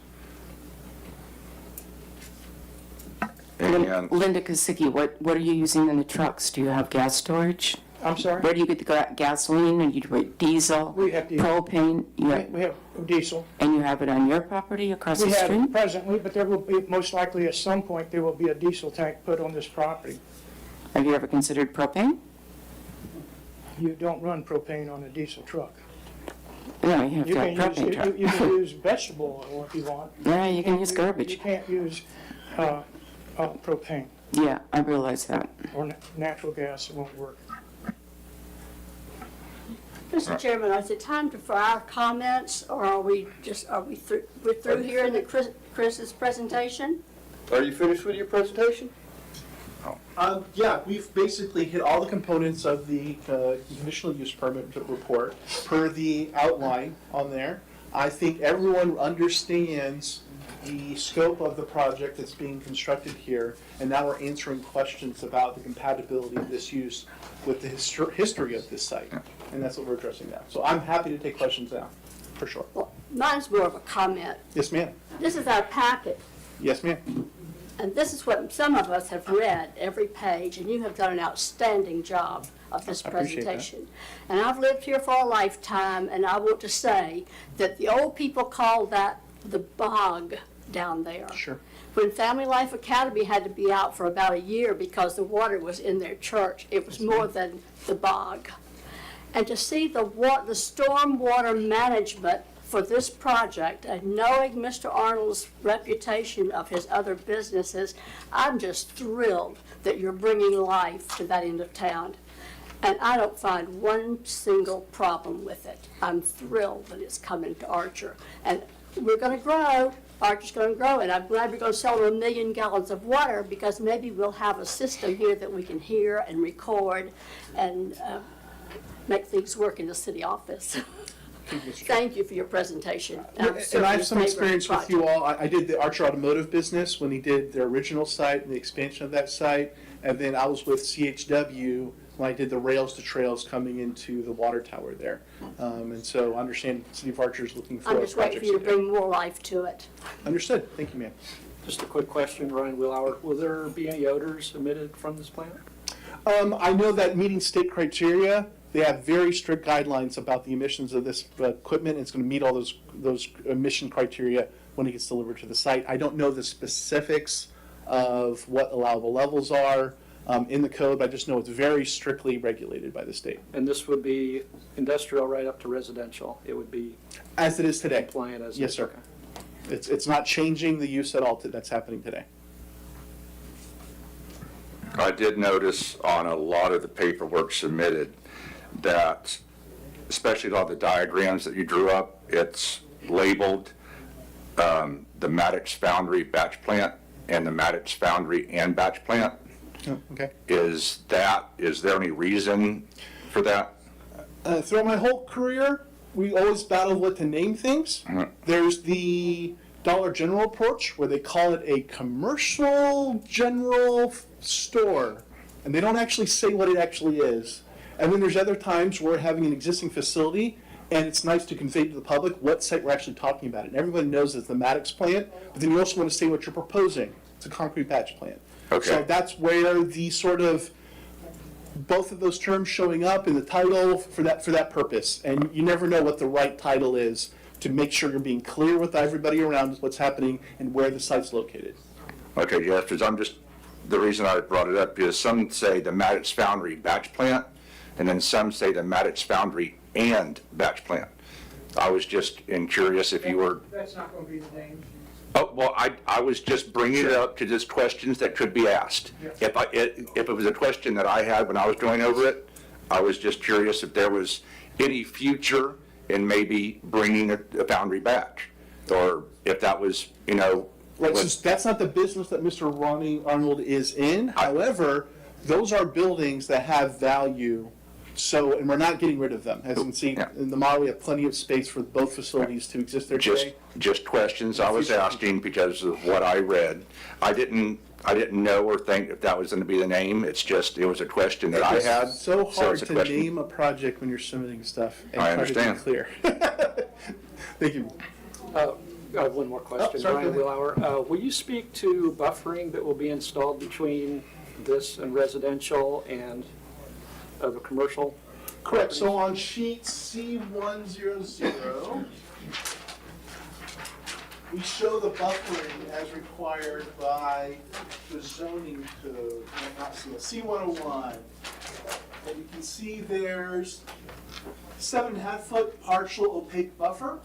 And Linda Kosicki, what are you using in the trucks? Do you have gas storage? I'm sorry? Where do you get the gasoline, and you do it diesel, We have diesel. propane? We have diesel. And you have it on your property across the We have street? it presently, but there will be, most likely at some point, there will be a diesel tank put on this property. Have you ever considered propane? You don't run propane on a diesel truck. No, you have You to can have use, propane truck. you can use vegetable oil if you want. Yeah, you can use You garbage. can't use propane Yeah, I realize that. or natural gas, it won't work. Mr. Chairman, is it time for our comments, or are we through, we're through here in the Chris's presentation? Are you finished with your presentation? Yeah, we've basically hit all the components of the conditional use permit report per the outline on there. I think everyone understands the scope of the project that's being constructed here, and now we're answering questions about the compatibility of this use with the history of this site, and that's what we're addressing now. So I'm happy to take questions now, for sure. Well, mine's more of a comment. Yes, ma'am. This is our packet, Yes, ma'am. and this is what some of us have read every page, and you have done an outstanding job of this I appreciate that. presentation. And I've lived here for a lifetime, and I want to say that the old people called that the bog down there. Sure. When Family Life Academy had to be out for about a year because the water was in their church, it was more than the bog. And to see the storm water management for this project, and knowing Mr. Arnold's reputation of his other businesses, I'm just thrilled that you're bringing life to that end of town. And I don't find one single problem with it. I'm thrilled that it's coming to Archer. And we're gonna grow, Archer's gonna grow, and I'm glad we're gonna sell them 1 million gallons of water, because maybe we'll have a system here that we can hear and record and make things work in the city office. Thank you for your presentation. And I have some experience with you all. I did the Archer Automotive business when he did their original site and the expansion of that site. And then I was with CHW when I did the rails to trails coming into the water tower there. And so I understand City of Archer is looking for I'm just waiting projects. for you to there. bring more life to it. Understood. Thank you, ma'am. Just a quick question, Ryan Willauer. Will there be any odors emitted from this plant? I know that meeting state criteria, they have very strict guidelines about the emissions of this equipment. It's going to meet all those emission criteria when it gets delivered to the site. I don't know the specifics of what allowable levels are in the code, but I just know it's very strictly regulated by the state. And this would be industrial right up to residential? It would be As it is today. compliant as? Yes, sir. Okay. It's not changing the use at all that's happening today. I did notice on a lot of the paperwork submitted that, especially a lot of the diagrams that you drew up, it's labeled the Maddox Foundry batch plant and the Maddox Foundry and batch plant. Oh, okay. Is there any reason for that? Throughout my whole career, we always battled what to name things. There's the Dollar General approach, where they call it a commercial general store, and they don't actually say what it actually is. And then there's other times where we're having an existing facility, and it's nice to convey to the public what site we're actually talking about. And everyone knows it's the Maddox plant, but then you also want to say what you're proposing. It's a concrete batch plant. Okay. So that's where the sort of both of those terms showing up in the title for that purpose. And you never know what the right title is to make sure you're being clear with everybody around what's happening and where the site's located. Okay, yes, because the reason I brought it up is some say the Maddox Foundry batch plant, and then some say the Maddox Foundry and batch plant. I was just curious if you were, That's not gonna be the name. oh, well, I was just bringing it up to just questions that could be asked. Yeah. If it was a question that I had when I was going over it, I was just curious if there was any future in maybe bringing a foundry batch, or if that was, Right, so that's not the business that Mr. Ronnie Arnold is in. However, those are buildings that have value So, and we're not getting rid of them. As you can see, Yeah. in the model, we have plenty of space for both facilities to exist there today. Just questions I was asking because of what I read. I didn't know or think if that was going to be the name. It was a question that I had. It's so hard it's a to question. name a project when you're submitting stuff. And I try to be understand. clear. Thank you. I have one more question. sorry, Ryan go Willauer, will you speak to buffering that will be installed between this and residential and the commercial? Correct. So on sheet C100, we show the buffering as required by the zoning code, not C101. And you can see there's 7.5 foot partial opaque buffer.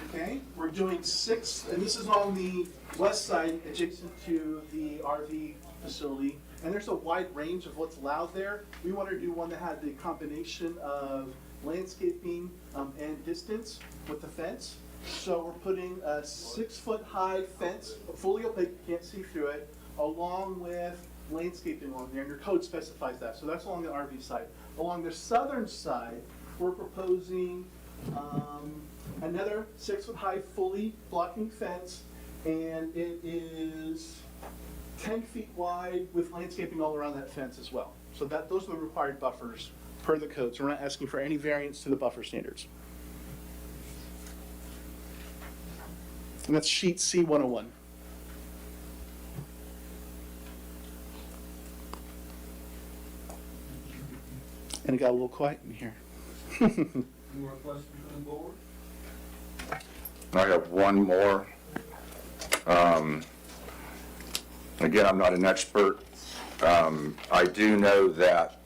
Okay, we're doing 6, and this is on the west side adjacent to the RV facility. And there's a wide range of what's allowed there. We wanted to do one that had the combination of landscaping and distance with the fence. So we're putting a 6 foot high fence, fully opaque, you can't see through it, along with landscaping along there, and your code specifies that. So that's along the RV side. Along the southern side, we're proposing another 6 foot high, fully blocking fence, and it is 10 feet wide with landscaping all around that fence as well. So those are the required buffers per the code. So we're not asking for any variance to the buffer standards. And that's sheet C101. And it got a little quiet in here. Any more questions from the board? I have one more. Again, I'm not an expert. I do know that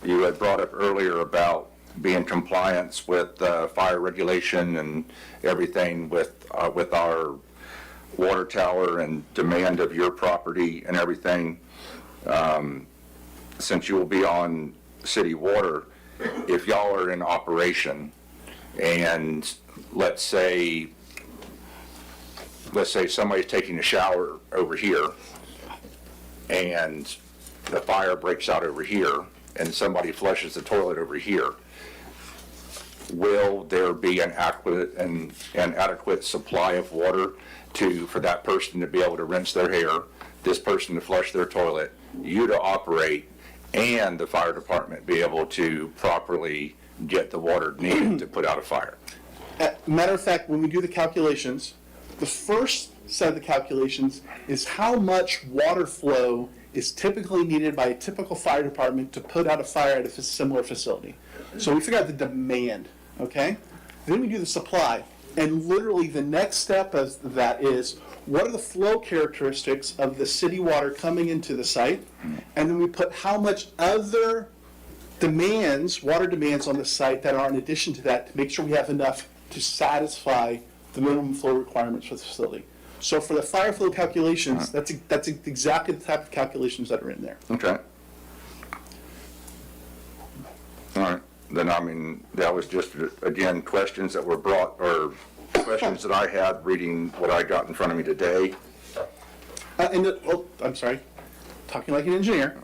you had brought up earlier about being in compliance with fire regulation and everything with our water tower and demand of your property and everything. Since you will be on city water, if y'all are in operation and let's say somebody's taking a shower over here and the fire breaks out over here and somebody flushes the toilet over here, will there be an adequate supply of water for that person to be able to rinse their hair, this person to flush their toilet, you to operate, and the fire department be able to properly get the water needed to put out a fire? Matter of fact, when we do the calculations, the first set of the calculations is how much water flow is typically needed by a typical fire department to put out a fire at a similar facility. So we figure out the demand, okay? Then we do the supply. And literally the next step of that is, what are the flow characteristics of the city water coming into the site? And then we put how much other demands, water demands on the site that are in addition to that to make sure we have enough to satisfy the minimum flow requirements for the facility. So for the fire flow calculations, that's exactly the type of calculations that are in there. Okay. All right, then, I mean, that was just, again, questions that were brought, or questions that I had reading what I got in front of me today. I'm sorry, talking like an engineer.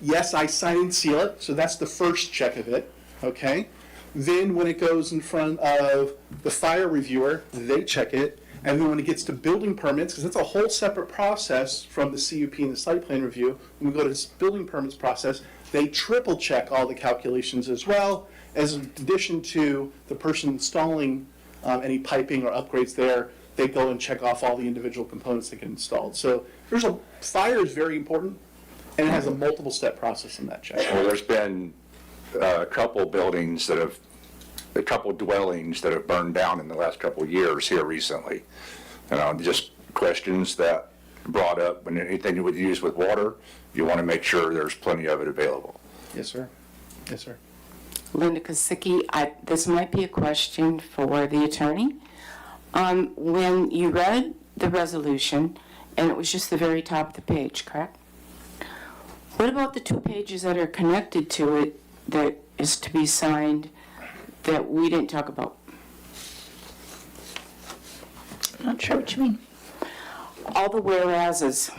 Yes, I sign and seal it, so that's the first check of it, okay? Then when it goes in front of the fire reviewer, they check it. And then when it gets to building permits, because it's a whole separate process from the CUP and the site plan review, when we go to this building permits process, they triple check all the calculations as well, as in addition to the person installing any piping or upgrades there, they go and check off all the individual components that get installed. So fire is very important, and it has a multiple step process in that check. Well, there's been a couple dwellings that have burned down in the last couple of years here recently. Just questions that brought up, when anything you would use with water, you want to make sure there's plenty of it available. Yes, sir. Yes, sir. Linda Kosicki, this might be a question for the attorney. When you read the resolution, and it was just the very top of the page, correct? What about the 2 pages that are connected to it that is to be signed that we didn't talk about? I'm not sure what you mean. All the whereases.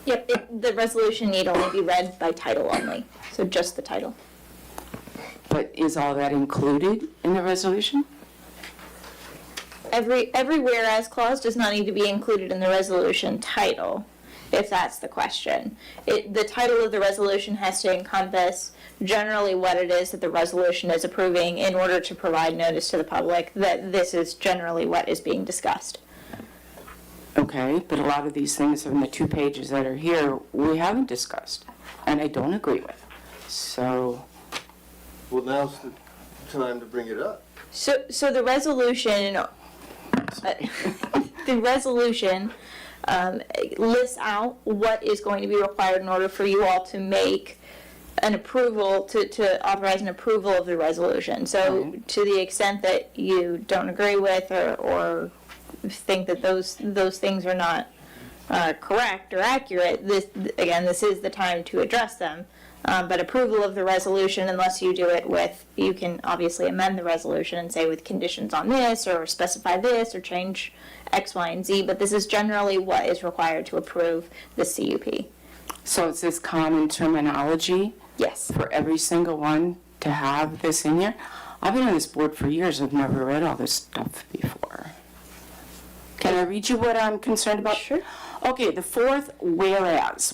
Yep, the resolution need only be read by title only. So just the title. But is all that included in the resolution? Every whereas clause does not need to be included in the resolution title, if that's the question. The title of the resolution has to encompass generally what it is that the resolution is approving in order to provide notice to the public that this is generally what is being discussed. Okay, but a lot of these things in the 2 pages that are here, we haven't discussed, and I don't agree with. So, Well, now's the time to bring it up. So the resolution, lists out what is going to be required in order for you all to make an approval, to authorize an approval of the resolution. So to the extent that you don't agree with or think that those things are not correct or accurate, this is the time to address them. But approval of the resolution, unless you do it with, you can obviously amend the resolution and say with conditions on this, or specify this, or change X, Y, and Z, but this is generally what is required to approve the CUP. so it's this common terminology Yes. for every single one to have this in here? I've been on this board for years, I've never read all this stuff before. Can I read you what I'm concerned about? Sure. Okay, the fourth whereas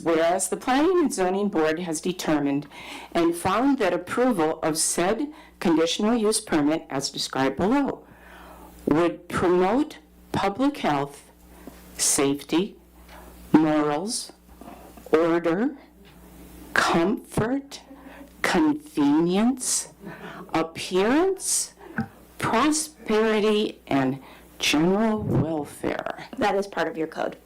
the Planning and Zoning Board has determined and found that approval of said conditional use permit as described below would promote public health, safety, morals, order, comfort, convenience, appearance, prosperity, and general welfare. That is part of your code.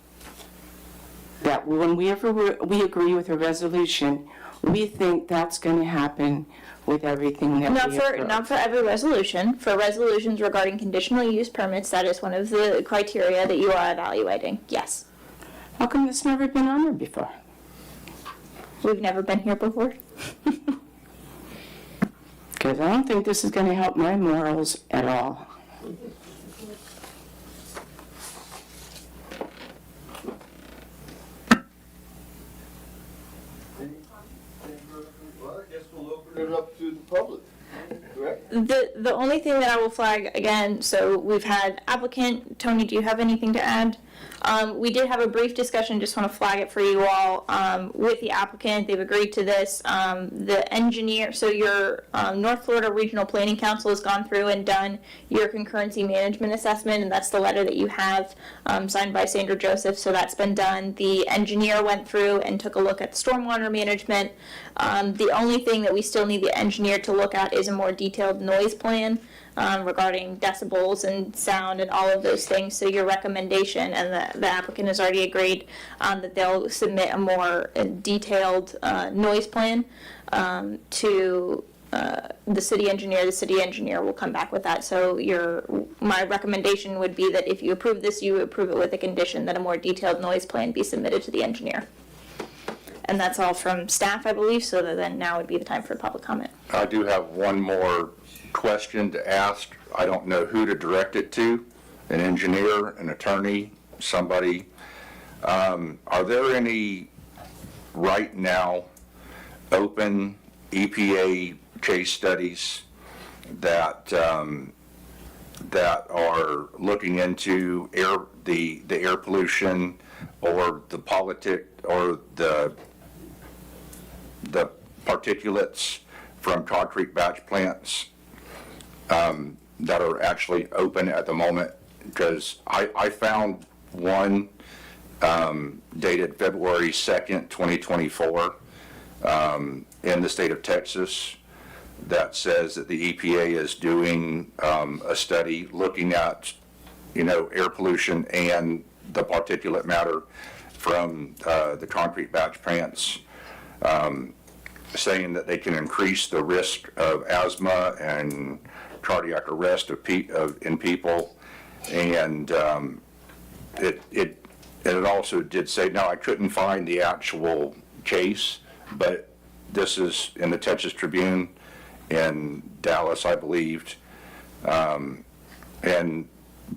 That when we agree with a resolution, we think that's going to happen with everything that we approve. Not for every resolution. For resolutions regarding conditional use permits, that is one of the criteria that you are evaluating. Yes. How come it's never been on there before? We've never been here before. Because I don't think this is going to help my morals at all. Well, I guess we'll open it up to the public, correct? The only thing that I will flag again, so we've had applicant, Tony, do you have anything to add? We did have a brief discussion, just want to flag it for you all, with the applicant. They've agreed to this. The engineer, so your North Florida Regional Planning Council has gone through and done your concurrency management assessment, and that's the letter that you have signed by Sandra Joseph, so that's been done. The engineer went through and took a look at stormwater management. The only thing that we still need the engineer to look at is a more detailed noise plan regarding decibels and sound and all of those things. So your recommendation, and the applicant has already agreed that they'll submit a more detailed noise plan to the city engineer. The city engineer will come back with that. So my recommendation would be that if you approve this, you approve it with the condition that a more detailed noise plan be submitted to the engineer. And that's all from staff, I believe, so that then now would be the time for public comment. I do have one more question to ask. I don't know who to direct it to, an engineer, an attorney, somebody. Are there any right now open EPA case studies that that are looking into the air pollution or the or the particulates from concrete batch plants that are actually open at the moment? Because I found one dated February 2nd, 2024 in the state of Texas that says that the EPA is doing a study looking at, air pollution and the particulate matter from the concrete batch plants, saying that they can increase the risk of asthma and cardiac arrest in people. And it also did say, now I couldn't find the actual case, but this is in the Texas Tribune in Dallas, I believed.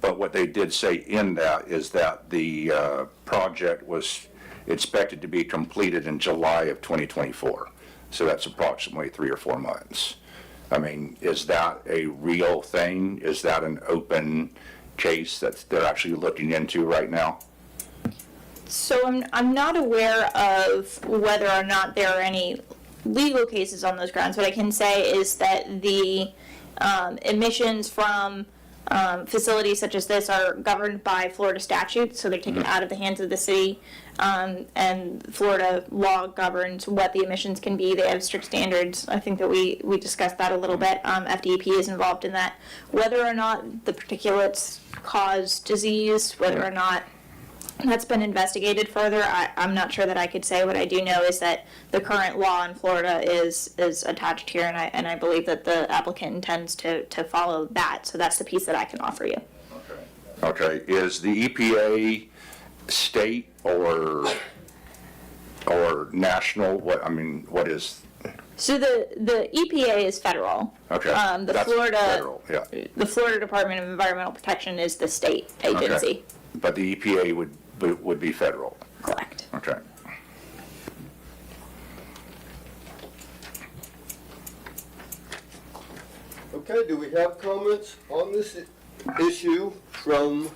But what they did say in that is that the project was expected to be completed in July of 2024. So that's approximately 3 or 4 months. I mean, is that a real thing? Is that an open case that they're actually looking into right now? So I'm not aware of whether or not there are any legal cases on those grounds. What I can say is that the emissions from facilities such as this are governed by Florida statutes, so they're taken out of the hands of the city, and Florida law governs what the emissions can be. They have strict standards. I think that we discussed that a little bit. FDEP is involved in that. Whether or not the particulates cause disease, whether or not that's been investigated further, I'm not sure that I could say. What I do know is that the current law in Florida is attached here, and I believe that the applicant intends to follow that. So that's the piece that I can offer you. Okay, is the EPA state or national? What is? So the EPA is federal. Okay, The that's Florida federal, yeah. The Florida Department of Environmental Protection is the state agency. Okay. But the EPA would be federal. Correct. Okay. Okay, do we have comments on this issue from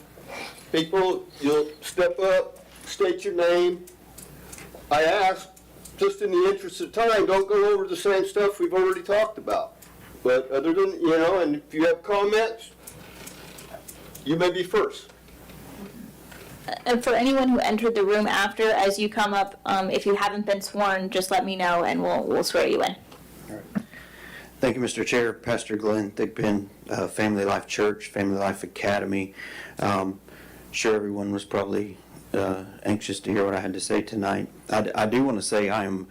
people? You'll step up, state your name. I ask, just in the interest of time, don't go over the same stuff we've already talked about. But other than, and if you have comments, you may be first. And for anyone who entered the room after, as you come up, if you haven't been sworn, just let me know and we'll swear you in. Thank you, Mr. Chair. Pastor Glenn Thigpen, Family Life Church, Family Life Academy. Sure, everyone was probably anxious to hear what I had to say tonight. I do want to say I am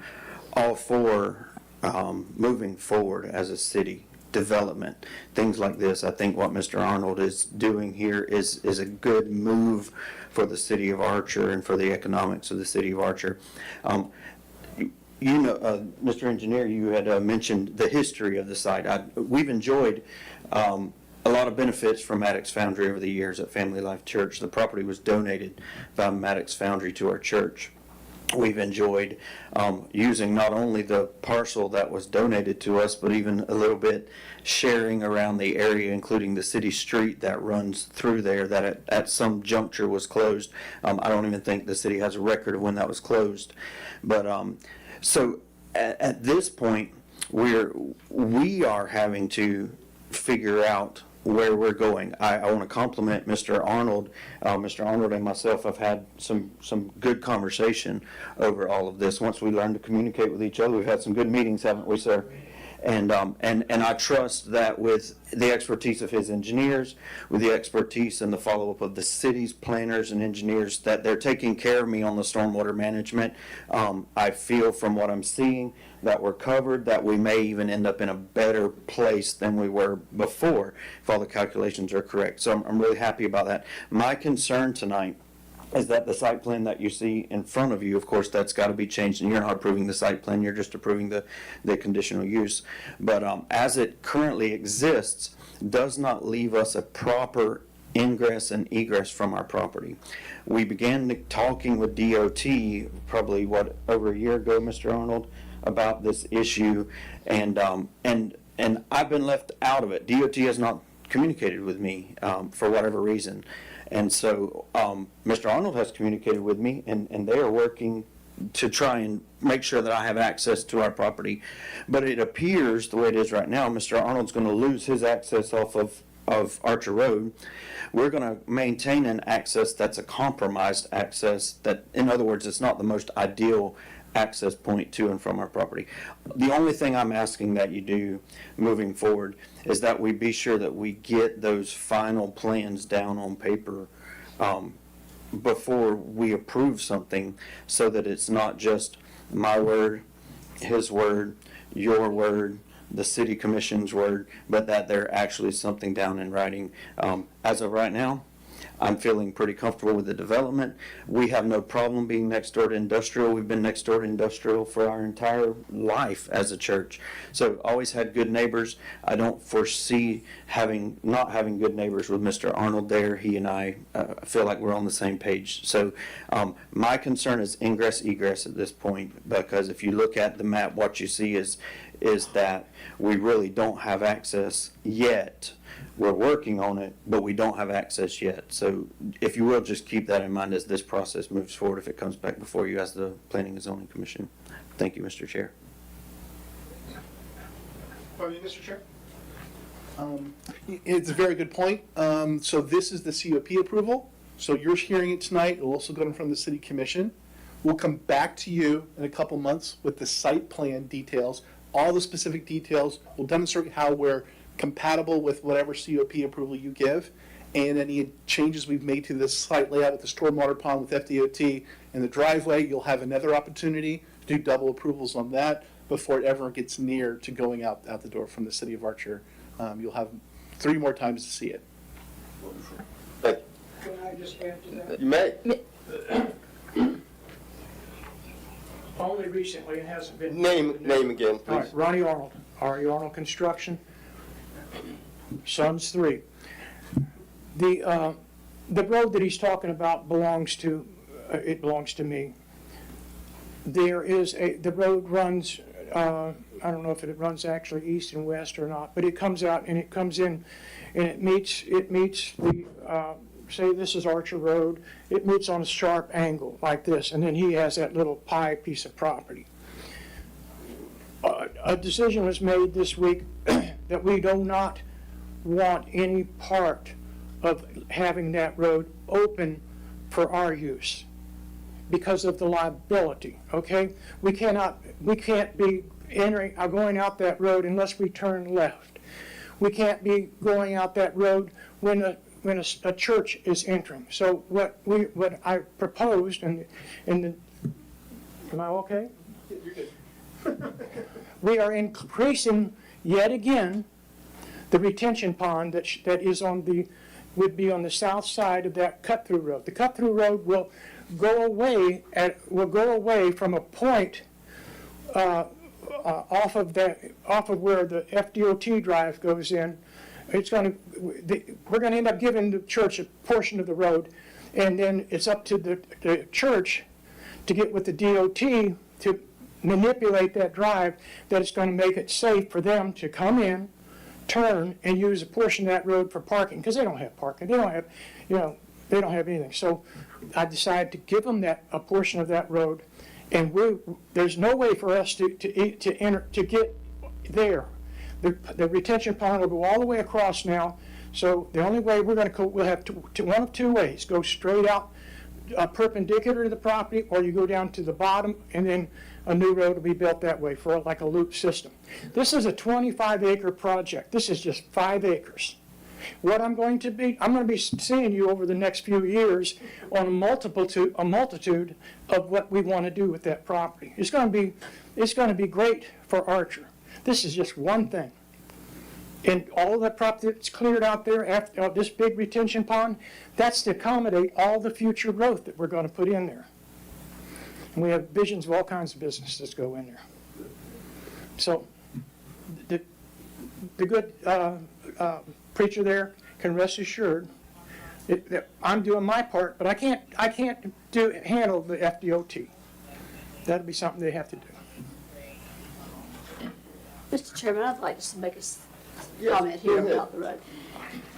all for moving forward as a city. Development, things like this. I think what Mr. Arnold is doing here is a good move for the city of Archer and for the economics of the city of Archer. Mr. Engineer, you had mentioned the history of the site. We've enjoyed a lot of benefits from Maddox Foundry over the years at Family Life Church. The property was donated by Maddox Foundry to our church. We've enjoyed using not only the parcel that was donated to us, but even a little bit sharing around the area, including the city street that runs through there that at some juncture was closed. I don't even think the city has a record of when that was closed. But so at this point, we are having to figure out where we're going. I want to compliment Mr. Arnold. Mr. Arnold and myself have had some good conversation over all of this. Once we learn to communicate with each other, we've had some good meetings, haven't we, sir? And I trust that with the expertise of his engineers, with the expertise and the follow-up of the city's planners and engineers, that they're taking care of me on the stormwater management. I feel from what I'm seeing that we're covered, that we may even end up in a better place than we were before, if all the calculations are correct. So I'm really happy about that. My concern tonight is that the site plan that you see in front of you, of course, that's got to be changed, and you're not approving the site plan, you're just approving the conditional use. But as it currently exists, does not leave us a proper ingress and egress from our property. We began talking with DOT probably, over a year ago, Mr. Arnold, about this issue, and I've been left out of it. DOT has not communicated with me for whatever reason. And so Mr. Arnold has communicated with me, and they are working to try and make sure that I have access to our property. But it appears, the way it is right now, Mr. Arnold's going to lose his access off of Archer Road. We're going to maintain an access that's a compromised access, that, in other words, it's not the most ideal access point to and from our property. The only thing I'm asking that you do moving forward is that we be sure that we get those final plans down on paper before we approve something, so that it's not just my word, his word, your word, the city commission's word, but that there actually is something down in writing. As of right now, I'm feeling pretty comfortable with the development. We have no problem being next door to industrial. We've been next door to industrial for our entire life as a church. So always had good neighbors. I don't foresee not having good neighbors with Mr. Arnold there. He and I feel like we're on the same page. So my concern is ingress egress at this point, because if you look at the map, what you see is that we really don't have access yet. We're working on it, but we don't have access yet. So if you will, just keep that in mind as this process moves forward, if it comes back before you as the Planning and Zoning Commission. Thank you, Mr. Chair. Mr. Chair? It's a very good point. So this is the COP approval. So you're hearing it tonight. It'll also go in front of the City Commission. We'll come back to you in a couple months with the site plan details, all the specific details. We'll demonstrate how we're compatible with whatever COP approval you give, and any changes we've made to this site layout with the stormwater pond with FDOT and the driveway. You'll have another opportunity to do double approvals on that before it ever gets near to going out the door from the City of Archer. You'll have 3 more times to see it. Thank Can I just add to that? you. You may. Only recently, it hasn't been. Name again, All please. right, Ronnie Arnold, R.E. Arnold Construction, Sons 3. The road that he's talking about belongs to me. The road runs, I don't know if it runs actually east and west or not, but it comes out and it comes in and it meets the, say this is Archer Road, it meets on a sharp angle like this, and then he has that little pie piece of property. A decision was made this week that we do not want any part of having that road open for our use because of the liability, okay? We can't be going out that road unless we turn left. We can't be going out that road when a church is entering. So what I proposed am I okay? You're good. We are increasing yet again the retention pond that is would be on the south side of that cut-through road. The cut-through road will go away from a point off of where the FDOT drive goes in. We're going to end up giving the church a portion of the road, and then it's up to the church to get with the DOT to manipulate that drive that is going to make it safe for them to come in, turn, and use a portion of that road for parking, because they don't have parking. They don't have anything. So I decided to give them a portion of that road, and there's no way for us to get there. The retention pond will go all the way across now. So the only way we'll have one of 2 ways: go straight out perpendicular to the property, or you go down to the bottom, and then a new road will be built that way for like a loop system. This is a 25-acre project. This is just 5 acres. What I'm going to be seeing you over the next few years on a multitude of what we want to do with that property. It's going to be great for Archer. This is just one thing. And all of that property that's cleared out there after this big retention pond, that's to accommodate all the future growth that we're going to put in there. And we have visions of all kinds of businesses go in there. So the good preacher there can rest assured that I'm doing my part, but I can't handle the FDOT. That'll be something they have to do. Mr. Chairman, I'd like to make a Yes, comment here go ahead. about the road.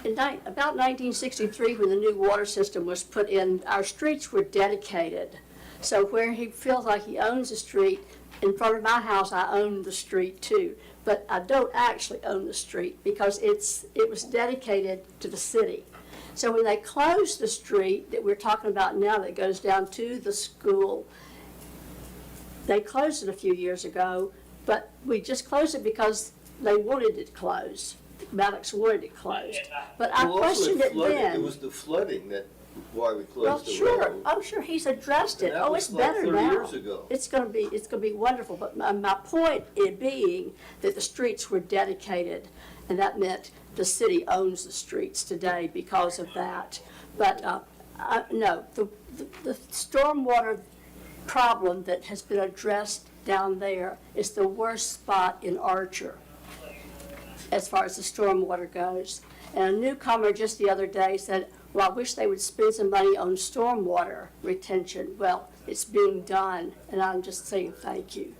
About 1963, when the new water system was put in, our streets were dedicated. So where he feels like he owns the street, in front of my house, I own the street too. But I don't actually own the street because it was dedicated to the city. So when they closed the street that we're talking about now that goes down to the school, they closed it a few years ago, but we just closed it because they wanted it closed. Maddox wanted it closed. But I Well, also questioned it flooded. then. It was the flooding why we Well, closed the sure. road. Oh, sure. He's addressed it. And that Oh, was it's like better 30 now. years ago. It's going to be wonderful. But my point being that the streets were dedicated, and that meant the city owns the streets today because of that. But, no, the stormwater problem that has been addressed down there is the worst spot in Archer as far as the stormwater goes. And a newcomer just the other day said, well, I wish they would spend some money on stormwater retention. Well, it's being done, and I'm just saying thank you.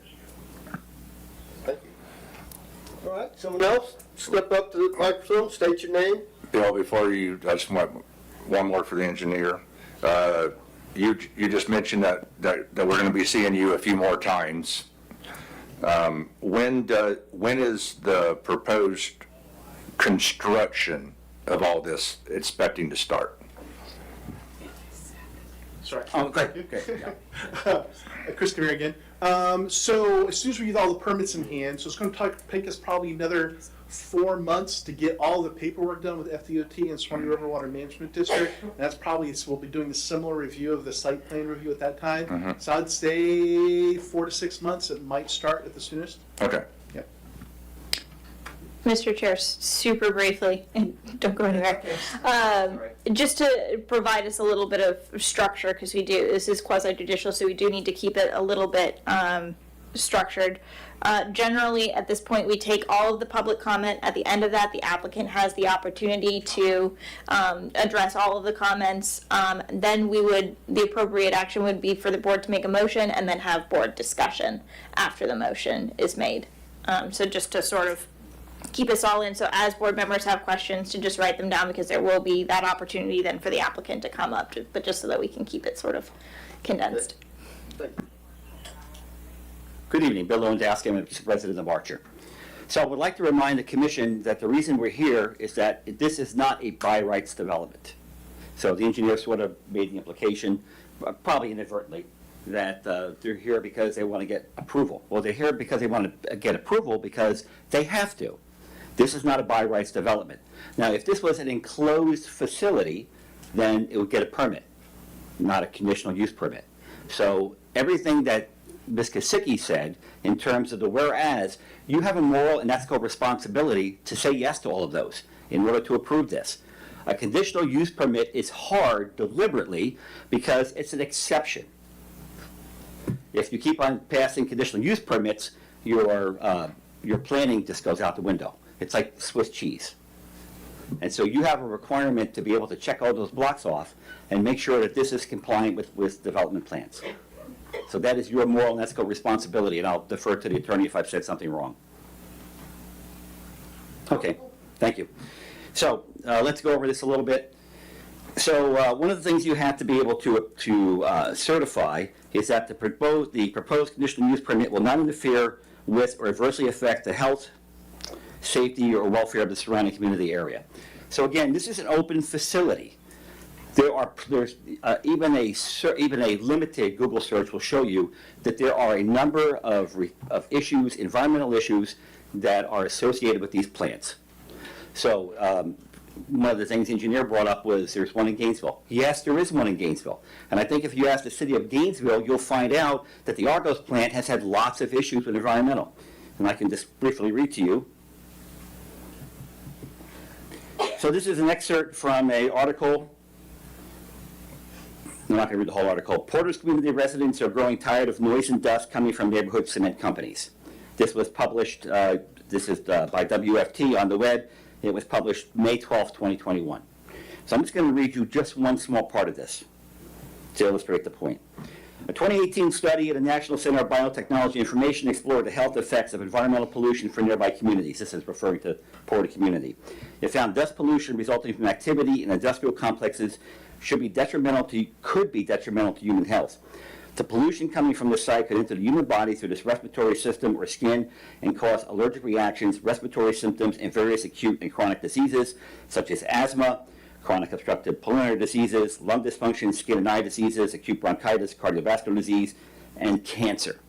Thank you. All right, someone else, step up to the microphone, state your name. Bill, before you, I just want one more for the engineer. You just mentioned that we're going to be seeing you a few more times. When is the proposed construction of all this expecting to start? Sorry. Okay. Chris Camille again. So as soon as we get all the permits in hand, so it's going to take us probably another 4 months to get all the paperwork done with FDOT and Swanee River Water Management District. And that's probably, so we'll be doing a similar review of the site plan review at that time. So I'd say 4 to 6 months. It might start at the soonest. Okay. Mr. Chair, super briefly, and don't go anywhere. Just to provide us a little bit of structure, because this is quasi-judicial, so we do need to keep it a little bit structured. Generally, at this point, we take all of the public comment. At the end of that, the applicant has the opportunity to address all of the comments. Then the appropriate action would be for the board to make a motion and then have board discussion after the motion is made. So just to sort of keep us all in, so as board members have questions, to just write them down, because there will be that opportunity then for the applicant to come up, but just so that we can keep it sort of condensed. Good evening, Bill Lewandowski, I'm a resident of Archer. So I would like to remind the commission that the reason we're here is that this is not a by rights development. So the engineer sort of made the implication, probably inadvertently, that they're here because they want to get approval. Well, they're here because they want to get approval because they have to. This is not a by rights development. Now, if this was an enclosed facility, then it would get a permit, not a conditional use permit. So everything that Ms. Kosicki said in terms of the whereas, you have a moral and ethical responsibility to say yes to all of those in order to approve this. A conditional use permit is hard deliberately because it's an exception. If you keep on passing conditional use permits, your planning just goes out the window. It's like Swiss cheese. And so you have a requirement to be able to check all those blocks off and make sure that this is compliant with development plans. So that is your moral and ethical responsibility, and I'll defer to the attorney if I've said something wrong. Okay, thank you. So let's go over this a little bit. So one of the things you have to be able to certify is that the proposed conditional use permit will not interfere with or adversely affect the health, safety, or welfare of the surrounding community area. So again, this is an open facility. There's even a limited Google search will show you that there are a number of issues, environmental issues, that are associated with these plants. So one of the things the engineer brought up was there's one in Gainesville. Yes, there is one in Gainesville. And I think if you ask the city of Gainesville, you'll find out that the Argos plant has had lots of issues with environmental. And I can just briefly read to you. So this is an excerpt from an article. I'm not going to read the whole article. Porter's community residents are growing tired of noise and dust coming from neighborhood cement companies. This was published, by WFT on the web. It was published May 12, 2021. So I'm just going to read you just one small part of this to illustrate the point. A 2018 study at the National Center of Biotechnology Information explored the health effects of environmental pollution for nearby communities. This is referring to Porter community. It found dust pollution resulting from activity in industrial complexes could be detrimental to human health. The pollution coming from the site could enter the human body through this respiratory system or skin and cause allergic reactions, respiratory symptoms, and various acute and chronic diseases such as asthma, chronic obstructive pulmonary diseases, lung dysfunction, skin and eye diseases, acute bronchitis, cardiovascular disease, and cancer.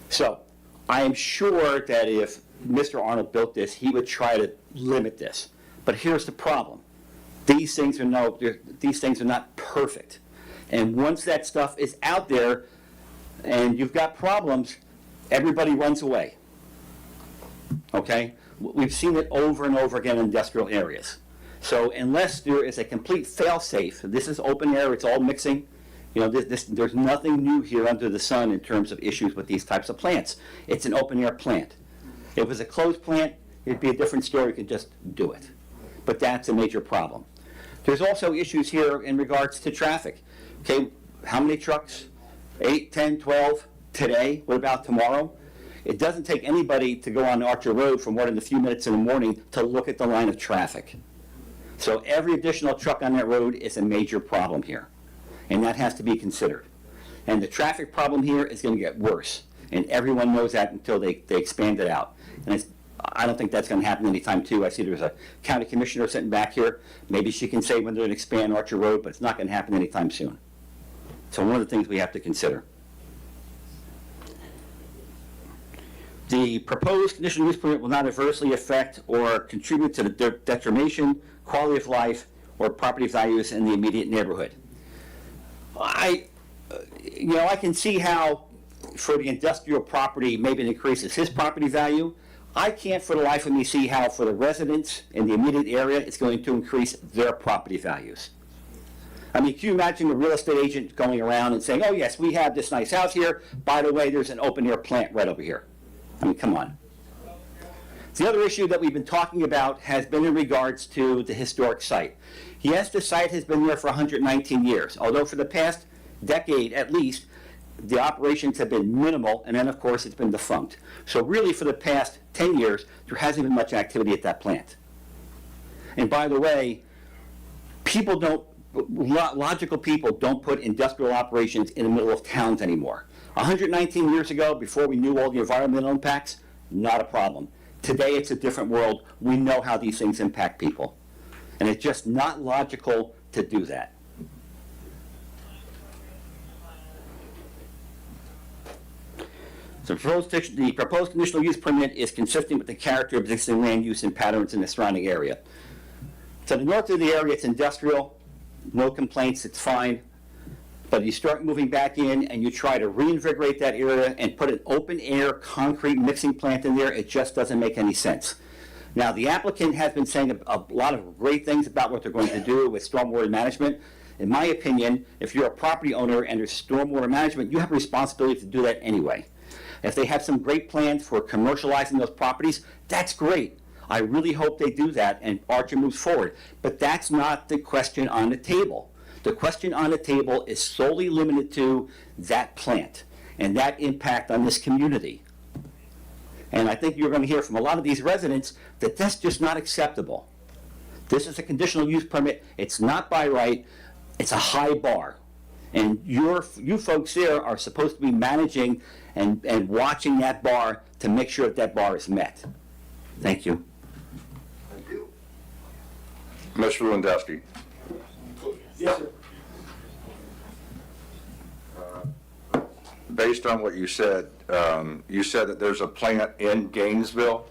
So I am sure that if Mr. Arnold built this, he would try to limit this. But here's the problem. These things are not perfect. And once that stuff is out there and you've got problems, everybody runs away. Okay? We've seen it over and over again in industrial areas. So unless there is a complete fail-safe, this is open air, it's all mixing, you know, there's nothing new here under the sun in terms of issues with these types of plants. It's an open air plant. If it was a closed plant, it'd be a different story, you could just do it. But that's a major problem. There's also issues here in regards to traffic. Okay, how many trucks? 8, 10, 12 today? What about tomorrow? It doesn't take anybody to go on Archer Road for more than a few minutes in the morning to look at the line of traffic. So every additional truck on that road is a major problem here, and that has to be considered. And the traffic problem here is going to get worse, and everyone knows that until they expand it out. And I don't think that's going to happen anytime soon. I see there's a county commissioner sitting back here. Maybe she can say when they're going to expand Archer Road, but it's not going to happen anytime soon. So one of the things we have to consider. The proposed conditional use permit will not adversely affect or contribute to the detriment, quality of life, or property values in the immediate neighborhood. I can see how for the industrial property, maybe it increases his property value. I can't for the life of me see how for the residents in the immediate area, it's going to increase their property values. I mean, can you imagine a real estate agent going around and saying, oh yes, we have this nice house here, by the way, there's an open air plant right over here. I mean, come on. The other issue that we've been talking about has been in regards to the historic site. Yes, the site has been there for 119 years, although for the past decade at least, the operations have been minimal, and then of course it's been defunct. So really for the past 10 years, there hasn't been much activity at that plant. And by the way, logical people don't put industrial operations in the middle of towns anymore. 119 years ago, before we knew all the environmental impacts, not a problem. Today it's a different world. We know how these things impact people. And it's just not logical to do that. The proposed conditional use permit is consistent with the character of existing land use and patterns in the surrounding area. To the north of the area, it's industrial, no complaints, it's fine. But you start moving back in and you try to reinvigorate that area and put an open air concrete mixing plant in there, it just doesn't make any sense. Now, the applicant has been saying a lot of great things about what they're going to do with stormwater management. In my opinion, if you're a property owner and there's stormwater management, you have a responsibility to do that anyway. If they have some great plans for commercializing those properties, that's great. I really hope they do that and Archer moves forward. But that's not the question on the table. The question on the table is solely limited to that plant and that impact on this community. And I think you're going to hear from a lot of these residents that that's just not acceptable. This is a conditional use permit. It's not by right. It's a high bar. And you folks there are supposed to be managing and watching that bar to make sure that that bar is met. Thank you. Thank you. Mr. Lewandowski. Yes, sir. Based on what you said that there's a plant in Gainesville?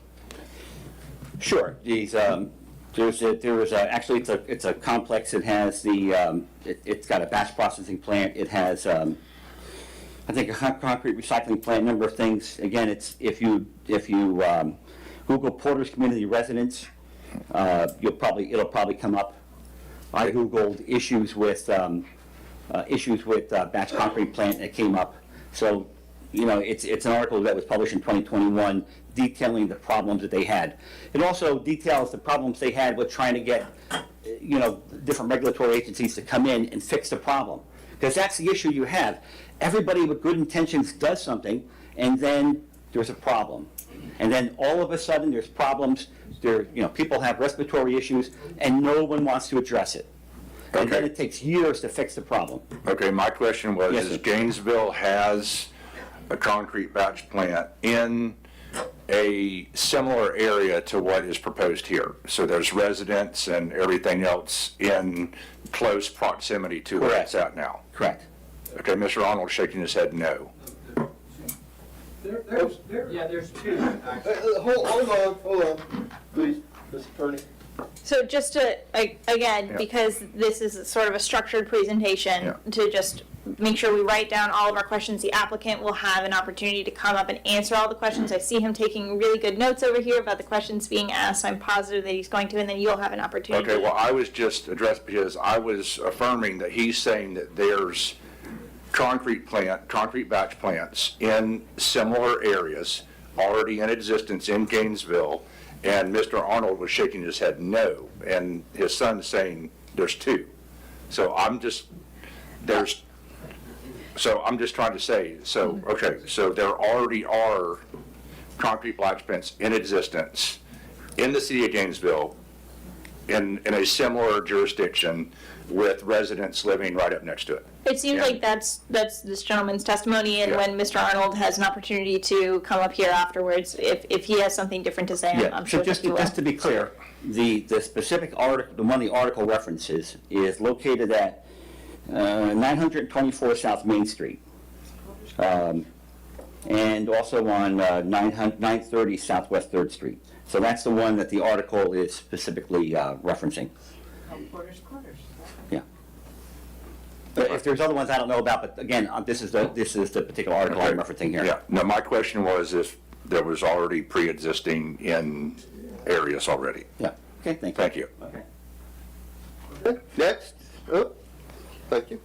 Sure. These, actually it's a complex. It has it's got a batch processing plant. It has I think a concrete recycling plant. A number of things. Again, it's if you Google Porter's Community Residence, it'll probably come up. I Googled issues with batch concrete plant, and it came up. So, it's an article that was published in 2021 detailing the problems that they had. It also details the problems they had with trying to get, different regulatory agencies to come in and fix the problem. Because that's the issue you have. Everybody with good intentions does something, and then there's a problem. And then all of a sudden there's problems. People have respiratory issues, and no one wants to address it. And then it takes years to fix the problem. Okay, my question was, Yes, is sir. Gainesville has a concrete batch plant in a similar area to what is proposed here? So there's residents and everything else in close proximity to where it's at now? Correct. Okay, Mr. Arnold shaking his head no. There's two, actually. Hold on, please, Mr. Attorney. So just to, again, Yeah. because this is sort of a structured presentation, Yeah. to just make sure we write down all of our questions, the applicant will have an opportunity to come up and answer all the questions. I see him taking really good notes over here about the questions being asked, so I'm positive that he's going to, and then you'll have an opportunity. Okay, well, I was just addressed because I was affirming that he's saying that there's concrete batch plants in similar areas already in existence in Gainesville, and Mr. Arnold was shaking his head no, and his son's saying there's two. So I'm just trying to say, so, okay, so there already are concrete batch plants in existence in the city of Gainesville in a similar jurisdiction with residents living right up next to it. It seems Yeah. like that's this gentleman's testimony, and Yeah. when Mr. Arnold has an opportunity to come up here afterwards, if he has something different to say, I'm So sure that just he will. to be clear, the specific article, the one the article references is located at 924 South Main Street, and also on 930 Southwest 3rd Street. So that's the one that the article is specifically referencing. Yeah. But if there's other ones I don't know about, but again, this is the particular article I'm referencing here. Yeah, no, my question was if there was already pre-existing in areas already. Yeah, okay, thank you. Thank you. Okay. Okay, next. Oh, thank you.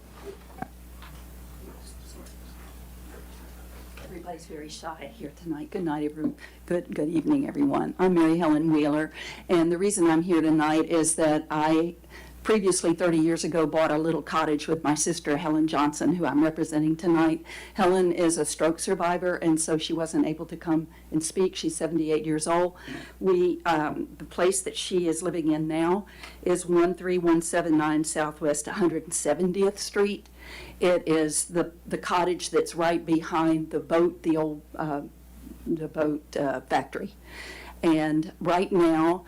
Everybody's very shy here tonight. Good night, everyone. Good evening, everyone. I'm Mary Helen Wheeler, and the reason I'm here tonight is that I previously, 30 years ago, bought a little cottage with my sister, Helen Johnson, who I'm representing tonight. Helen is a stroke survivor, and so she wasn't able to come and speak. She's 78 years old. The place that she is living in now is 13179 Southwest 170th Street. It is the cottage that's right behind the boat, the old the boat factory. And right now,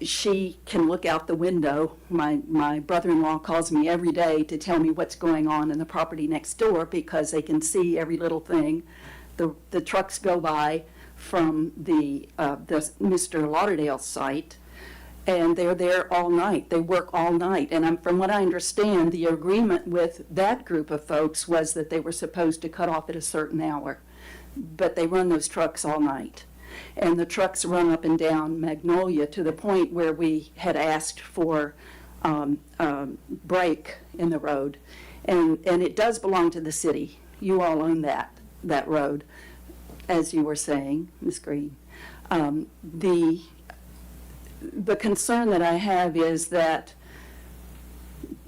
she can look out the window. My brother-in-law calls me every day to tell me what's going on in the property next door because they can see every little thing. The trucks go by from the Mr. Lauderdale site, and they're there all night. They work all night. And from what I understand, the agreement with that group of folks was that they were supposed to cut off at a certain hour. But they run those trucks all night. And the trucks run up and down Magnolia to the point where we had asked for break in the road. And it does belong to the city. You all own that road, as you were saying, Ms. Green. The concern that I have is that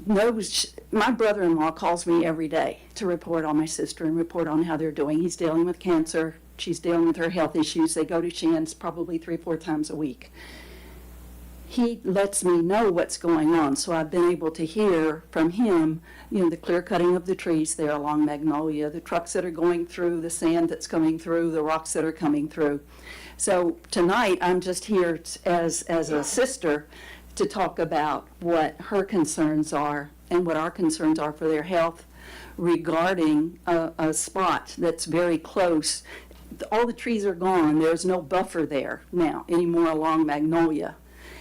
my brother-in-law calls me every day to report on my sister and report on how they're doing. He's dealing with cancer. She's dealing with her health issues. They go to Shands probably 3 or 4 times a week. He lets me know what's going on, so I've been able to hear from him, the clear cutting of the trees there along Magnolia, the trucks that are going through, the sand that's coming through, the rocks that are coming through. So tonight, I'm just here as a sister to talk about what her concerns are and what our concerns are for their health regarding a spot that's very close. All the trees are gone. There's no buffer there now anymore along Magnolia.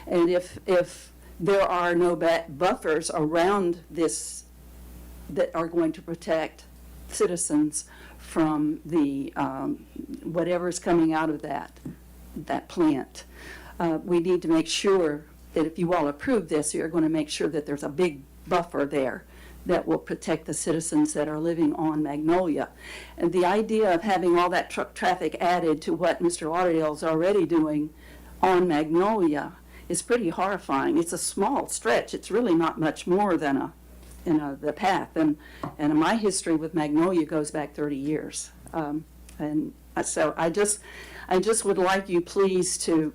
And if there are no buffers around this that are going to protect citizens from the whatever's coming out of that plant, we need to make sure that if you all approve this, you're going to make sure that there's a big buffer there that will protect the citizens that are living on Magnolia. And the idea of having all that truck traffic added to what Mr. Lauderdale's already doing on Magnolia is pretty horrifying. It's a small stretch. It's really not much more than the path. And my history with Magnolia goes back 30 years. And so I just would like you please to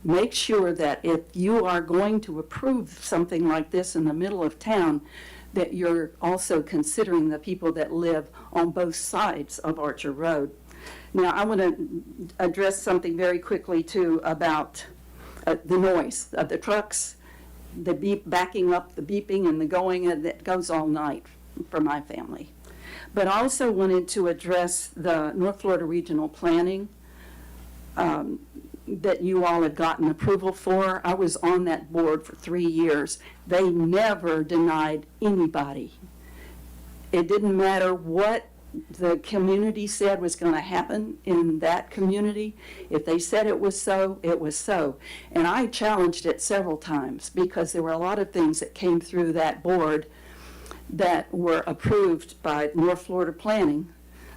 make sure that if you are going to approve something like this in the middle of town, that you're also considering the people that live on both sides of Archer Road. Now, I want to address something very quickly too about the noise of the trucks, the backing up, the beeping and the going, and that goes all night for my family. But I also wanted to address the North Florida Regional Planning. that you all had gotten approval for. I was on that board for 3 years. They never denied anybody. It didn't matter what the community said was going to happen in that community. If they said it was so, it was so. And I challenged it several times because there were a lot of things that came through that board that were approved by North Florida Planning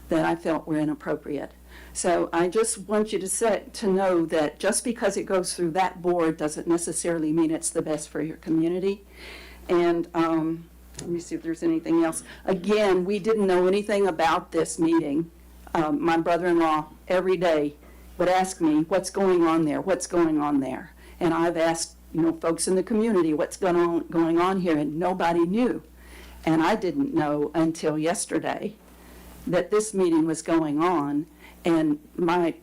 that I felt were inappropriate. So I just want you to know that just because it goes through that board doesn't necessarily mean it's the best for your community. And let me see if there's anything else. Again, we didn't know anything about this meeting. My brother-in-law every day would ask me, what's going on there? What's going on there? And I've asked, folks in the community, what's going on here? And nobody knew. And I didn't know until yesterday that this meeting was going on. And my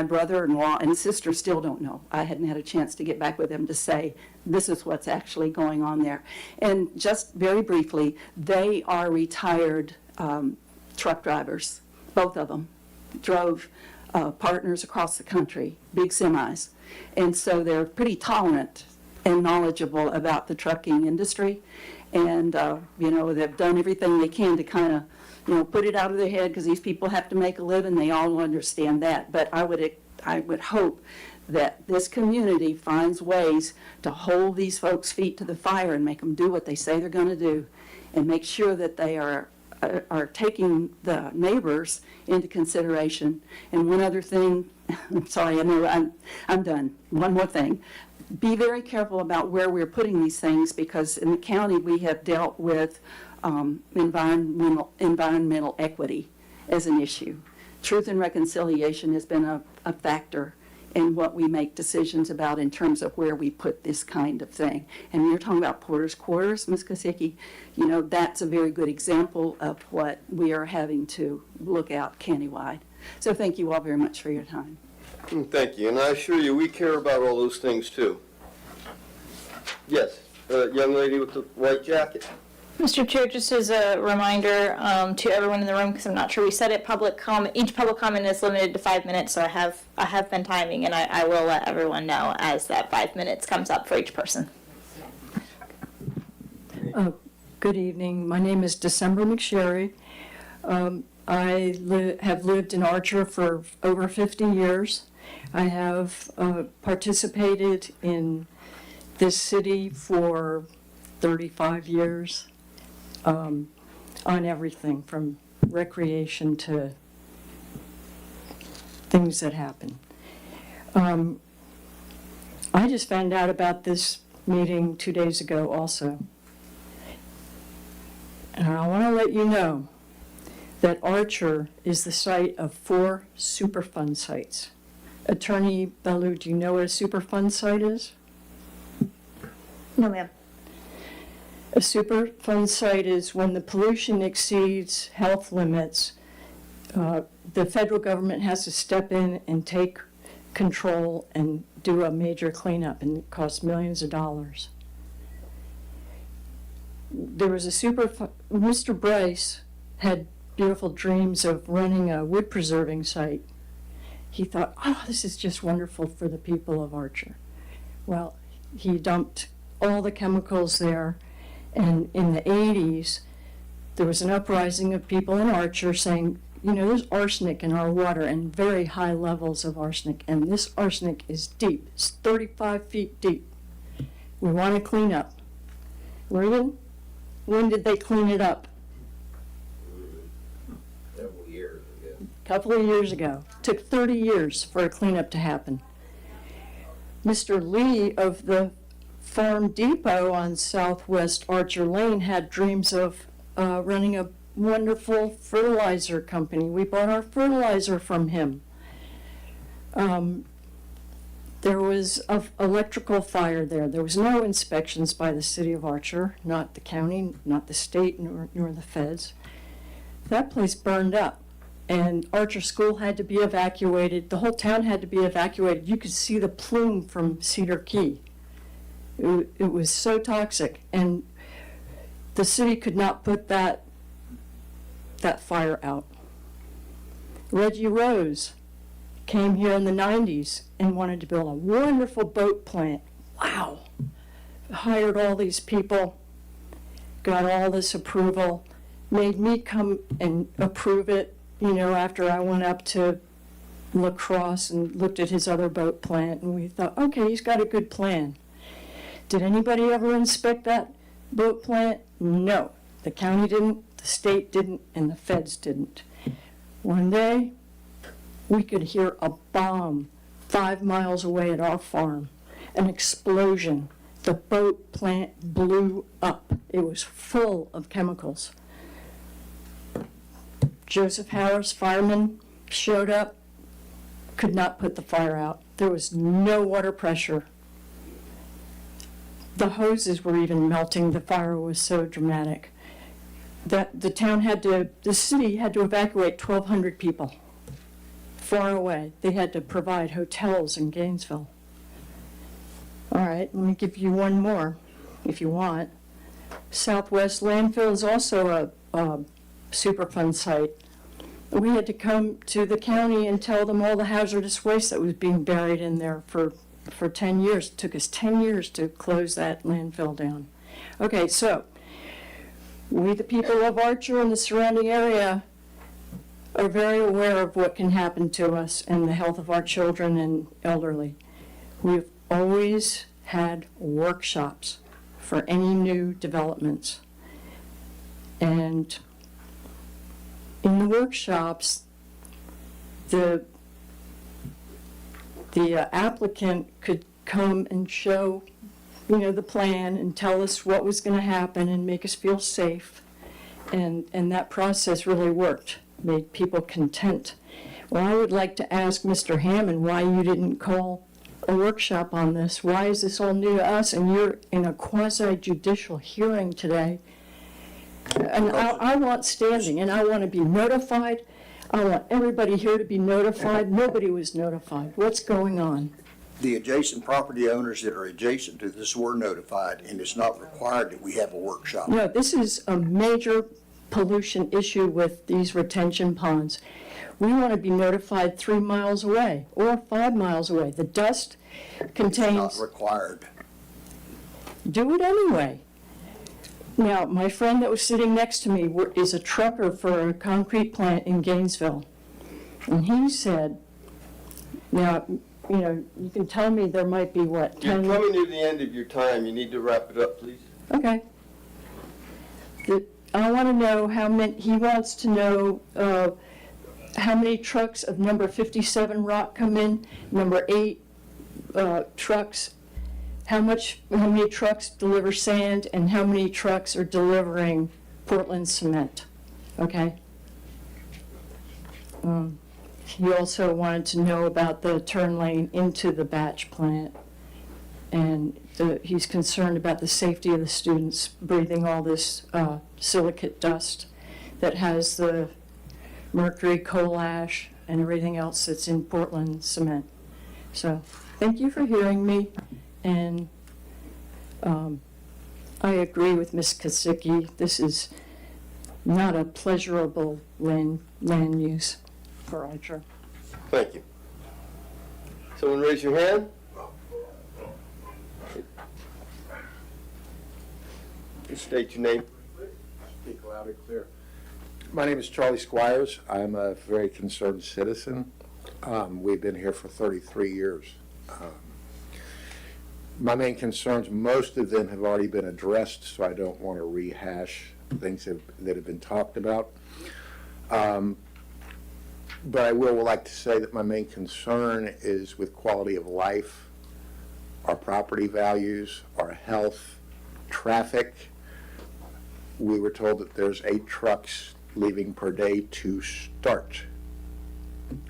brother-in-law and sister still don't know. I hadn't had a chance to get back with them to say, this is what's actually going on there. And just very briefly, they are retired truck drivers, both of them. Drove partners across the country, big semis. And so they're pretty tolerant and knowledgeable about the trucking industry. And, they've done everything they can to kind of, put it out of their head because these people have to make a living. They all understand that. But I would hope that this community finds ways to hold these folks' feet to the fire and make them do what they say they're going to do, and make sure that they are taking the neighbors into consideration. And one other thing, I'm sorry, I know I'm done. One more thing. Be very careful about where we're putting these things, because in the county we have dealt with environmental equity as an issue. Truth and reconciliation has been a factor in what we make decisions about in terms of where we put this kind of thing. And when you're talking about Porter's Quarters, Ms. Kosicki, that's a very good example of what we are having to look out countywide. So thank you all very much for your time. Thank you, and I assure you, we care about all those things too. Yes, young lady with the white jacket. Mr. Chair, just as a reminder to everyone in the room, because I'm not sure we said it, each public comment is limited to 5 minutes, so I have been timing, and I will let everyone know as that 5 minutes comes up for each person. Good evening. My name is December McSherry. I have lived in Archer for over 50 years. I have participated in this city for 35 years. On everything from recreation to things that happen. I just found out about this meeting 2 days ago also. And I want to let you know that Archer is the site of 4 Superfund sites. Attorney Ballou, do you know what a Superfund site is? No, ma'am. A Superfund site is when the pollution exceeds health limits, the federal government has to step in and take control and do a major cleanup, and it costs millions of dollars. There was a Mr. Bryce had beautiful dreams of running a wood preserving site. He thought, oh, this is just wonderful for the people of Archer. Well, he dumped all the chemicals there. And in the 80s, there was an uprising of people in Archer saying, there's arsenic in our water and very high levels of arsenic. And this arsenic is deep. It's 35 feet deep. We want to clean up. When did they clean it up? Several years ago. A couple of years ago. It took 30 years for a cleanup to happen. Mr. Lee of the Farm Depot on Southwest Archer Lane had dreams of running a wonderful fertilizer company. We bought our fertilizer from him. There was an electrical fire there. There was no inspections by the city of Archer, not the county, not the state, nor the feds. That place burned up, and Archer School had to be evacuated. The whole town had to be evacuated. You could see the plume from Cedar Key. It was so toxic, and the city could not put that fire out. Reggie Rose came here in the 90s and wanted to build a wonderful boat plant. Wow. Hired all these people, got all this approval, made me come and approve it, you know, after I went up to La Crosse and looked at his other boat plant, and we thought, okay, he's got a good plan. Did anybody ever inspect that boat plant? No. The county didn't, the state didn't, and the feds didn't. One day, we could hear a bomb 5 miles away at our farm, an explosion. The boat plant blew up. It was full of chemicals. Joseph Harris, fireman, showed up, could not put the fire out. There was no water pressure. The hoses were even melting. The fire was so dramatic that the city had to evacuate 1,200 people far away. They had to provide hotels in Gainesville. All right, let me give you one more, if you want. Southwest landfill is also a Superfund site. We had to come to the county and tell them all the hazardous waste that was being buried in there for 10 years. It took us 10 years to close that landfill down. Okay, so we, the people of Archer and the surrounding area, are very aware of what can happen to us and the health of our children and elderly. We've always had workshops for any new developments. And in the workshops, the applicant could come and show, you know, the plan and tell us what was going to happen and make us feel safe. And that process really worked, made people content. Well, I would like to ask Mr. Hammond why you didn't call a workshop on this. Why is this all new to us? And you're in a quasi-judicial hearing today. And I want standing, and I want to be notified. I want everybody here to be notified. Nobody was notified. What's going on? The adjacent property owners that are adjacent to this were notified, and it's not required that we have a workshop. No, this is a major pollution issue with these retention ponds. We want to be notified 3 miles away or 5 miles away. The dust contains... It's not required. Do it anyway. Now, my friend that was sitting next to me is a trucker for a concrete plant in Gainesville. And he said, now, you know, you can tell me there might be what? You're coming to the end of your time. You need to wrap it up, please. Okay. I want to know how many, he wants to know how many trucks of number 57 rock come in, number 8 trucks, how many trucks deliver sand, and how many trucks are delivering Portland cement, okay? He also wanted to know about the turn lane into the batch plant, and he's concerned about the safety of the students breathing all this silicate dust that has the mercury, coal ash, and everything else that's in Portland cement. So, thank you for hearing me, and I agree with Ms. Kosicki. This is not a pleasurable land use for Archer. Thank you. Someone raise your hand? State your name. Speak loud and clear. My name is Charlie Squires. I'm a very concerned citizen. We've been here for 33 years. My main concerns, most of them have already been addressed, so I don't want to rehash things that have been talked about. But I would like to say that my main concern is with quality of life, our property values, our health, traffic. We were told that there's 8 trucks leaving per day to start.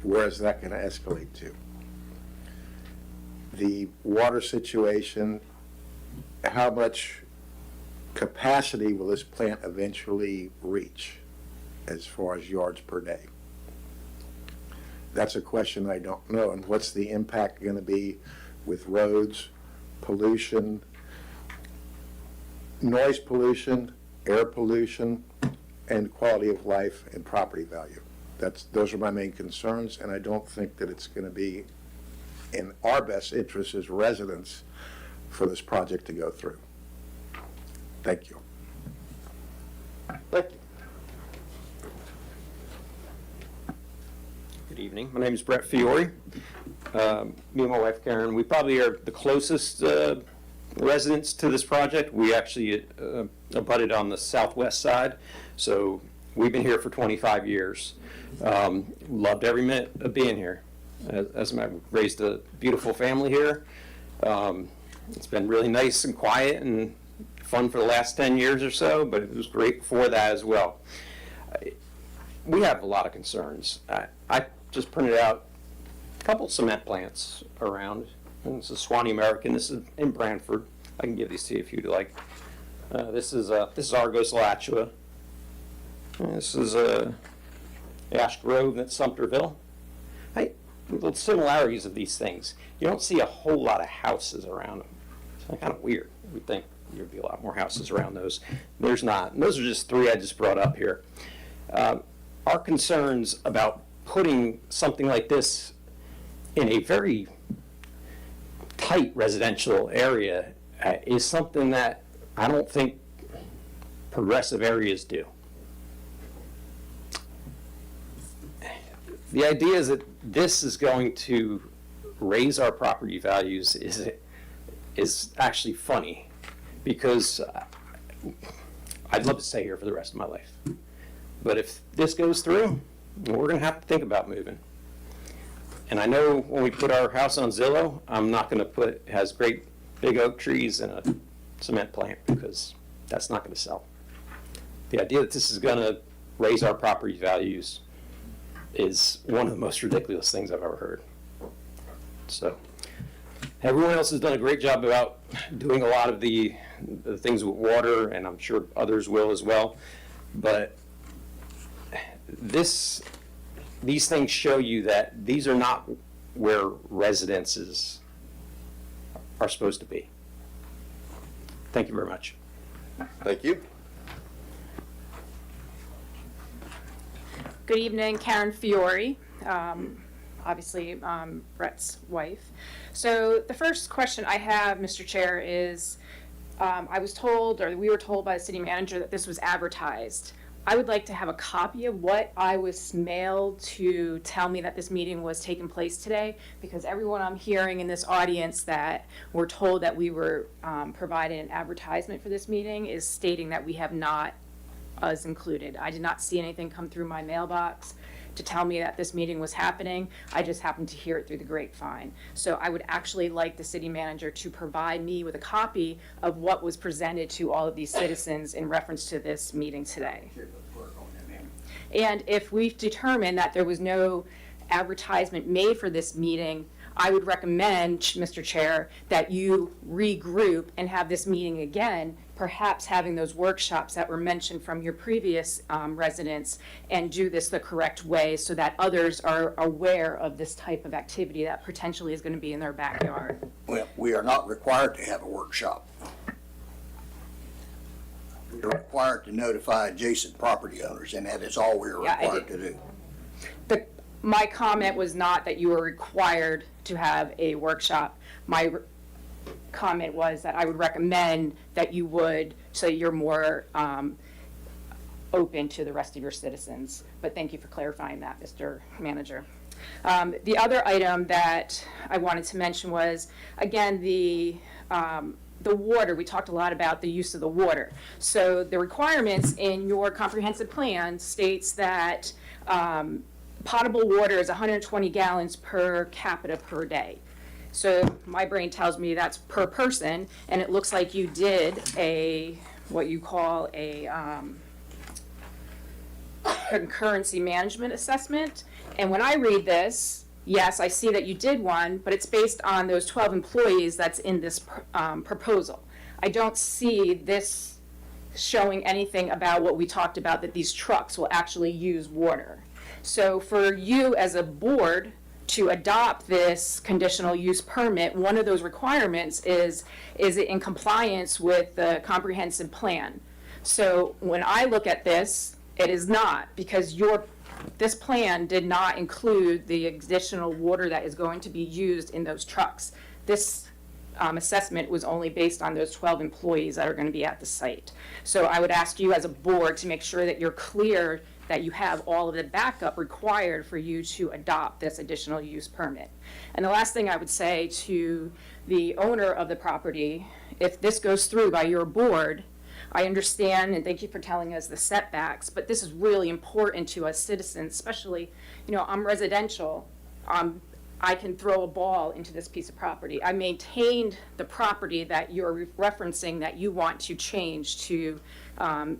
Where is that going to escalate to? The water situation, how much capacity will this plant eventually reach as far as yards per day? That's a question I don't know. And what's the impact going to be with roads, pollution, noise pollution, air pollution, and quality of life and property value? Those are my main concerns, and I don't think that it's going to be in our best interest as residents for this project to go through. Thank you. Thank you. Good evening. My name is Brett Fiore. Me and my wife Karen, we probably are the closest residents to this project. We actually abutted on the southwest side, so we've been here for 25 years. Loved every minute of being here. As I raised a beautiful family here. It's been really nice and quiet and fun for the last 10 years or so, but it was great before that as well. We have a lot of concerns. I just printed out a couple cement plants around. And this is Swanee American. This is in Branford. I can give these to you if you'd like. This is Argos Alachua. This is Ash Grove. That's Sumterville. The similarities of these things. You don't see a whole lot of houses around them. It's kind of weird. We'd think there'd be a lot more houses around those. There's not. And those are just three I just brought up here. Our concerns about putting something like this in a very tight residential area is something that I don't think progressive areas do. The idea is that this is going to raise our property values is actually funny, because I'd love to stay here for the rest of my life. But if this goes through, we're going to have to think about moving. And I know when we put our house on Zillow, I'm not going to put, it has great big oak trees and a cement plant, because that's not going to sell. The idea that this is going to raise our property values is one of the most ridiculous things I've ever heard. So everyone else has done a great job about doing a lot of the things with water, and I'm sure others will as well. But these things show you that these are not where residences are supposed to be. Thank you very much. Thank you. Good evening, Karen Fiore, obviously Brett's wife. So the first question I have, Mr. Chair, is I was told, or we were told by the city manager, that this was advertised. I would like to have a copy of what I was mailed to tell me that this meeting was taking place today, because everyone I'm hearing in this audience that we're told that we were provided an advertisement for this meeting is stating that we have not, us included. I did not see anything come through my mailbox to tell me that this meeting was happening. I just happened to hear it through the grapevine. So I would actually like the city manager to provide me with a copy of what was presented to all of these citizens in reference to this meeting today. And if we've determined that there was no advertisement made for this meeting, I would recommend, Mr. Chair, that you regroup and have this meeting again, perhaps having those workshops that were mentioned from your previous residents, and do this the correct way so that others are aware of this type of activity that potentially is going to be in their backyard. Well, we are not required to have a workshop. We're required to notify adjacent property owners, and that is all we're required to do. My comment was not that you were required to have a workshop. My comment was that I would recommend that you would, so you're more open to the rest of your citizens. But thank you for clarifying that, Mr. Manager. The other item that I wanted to mention was, again, the water. We talked a lot about the use of the water. So the requirements in your comprehensive plan states that potable water is 120 gallons per capita per day. So my brain tells me that's per person, and it looks like you did what you call a concurrency management assessment. And when I read this, yes, I see that you did one, but it's based on those 12 employees that's in this proposal. I don't see this showing anything about what we talked about, that these trucks will actually use water. So for you as a board to adopt this conditional use permit, one of those requirements is it in compliance with the comprehensive plan? So when I look at this, It is not, because this plan did not include the additional water that is going to be used in those trucks. This assessment was only based on those 12 employees that are going to be at the site. So I would ask you as a board to make sure that you're clear that you have all of the backup required for you to adopt this additional use permit. And the last thing I would say to the owner of the property, if this goes through by your board, I understand, and thank you for telling us the setbacks, but this is really important to us citizens, especially, I'm residential. I can throw a ball into this piece of property. I maintained the property that you're referencing that you want to change to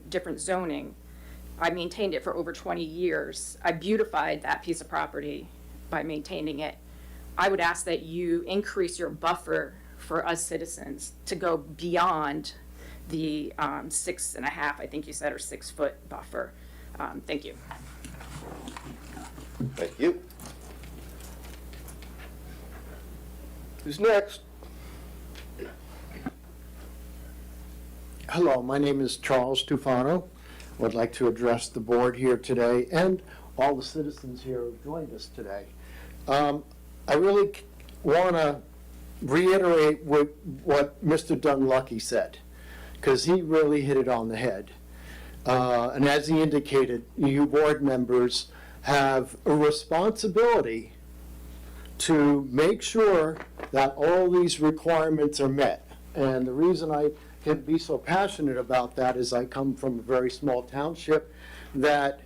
different zoning. I maintained it for over 20 years. I beautified that piece of property by maintaining it. I would ask that you increase your buffer for us citizens to go beyond the 6.5, I think you said, or 6 foot buffer. Thank you. Thank you. Who's next? Hello, my name is Charles Tufano. I would like to address the board here today and all the citizens here who joined us today. I really want to reiterate what Mr. Dunlucky said, because he really hit it on the head. And as he indicated, you board members have a responsibility to make sure that all these requirements are met. And the reason I can be so passionate about that is I come from a very small township that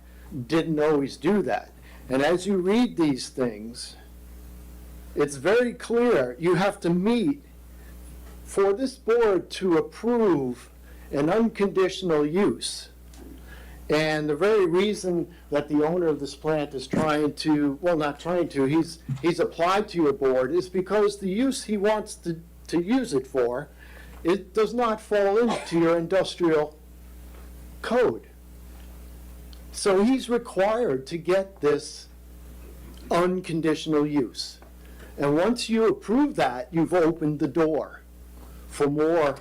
didn't always do that. And as you read these things, it's very clear you have to meet, for this board to approve an unconditional use. And the very reason that the owner of this plant is trying to, well, not trying to, he's applied to your board is because the use he wants to use it for, it does not fall into your industrial code. So he's required to get this unconditional use. And once you approve that, you've opened the door for more,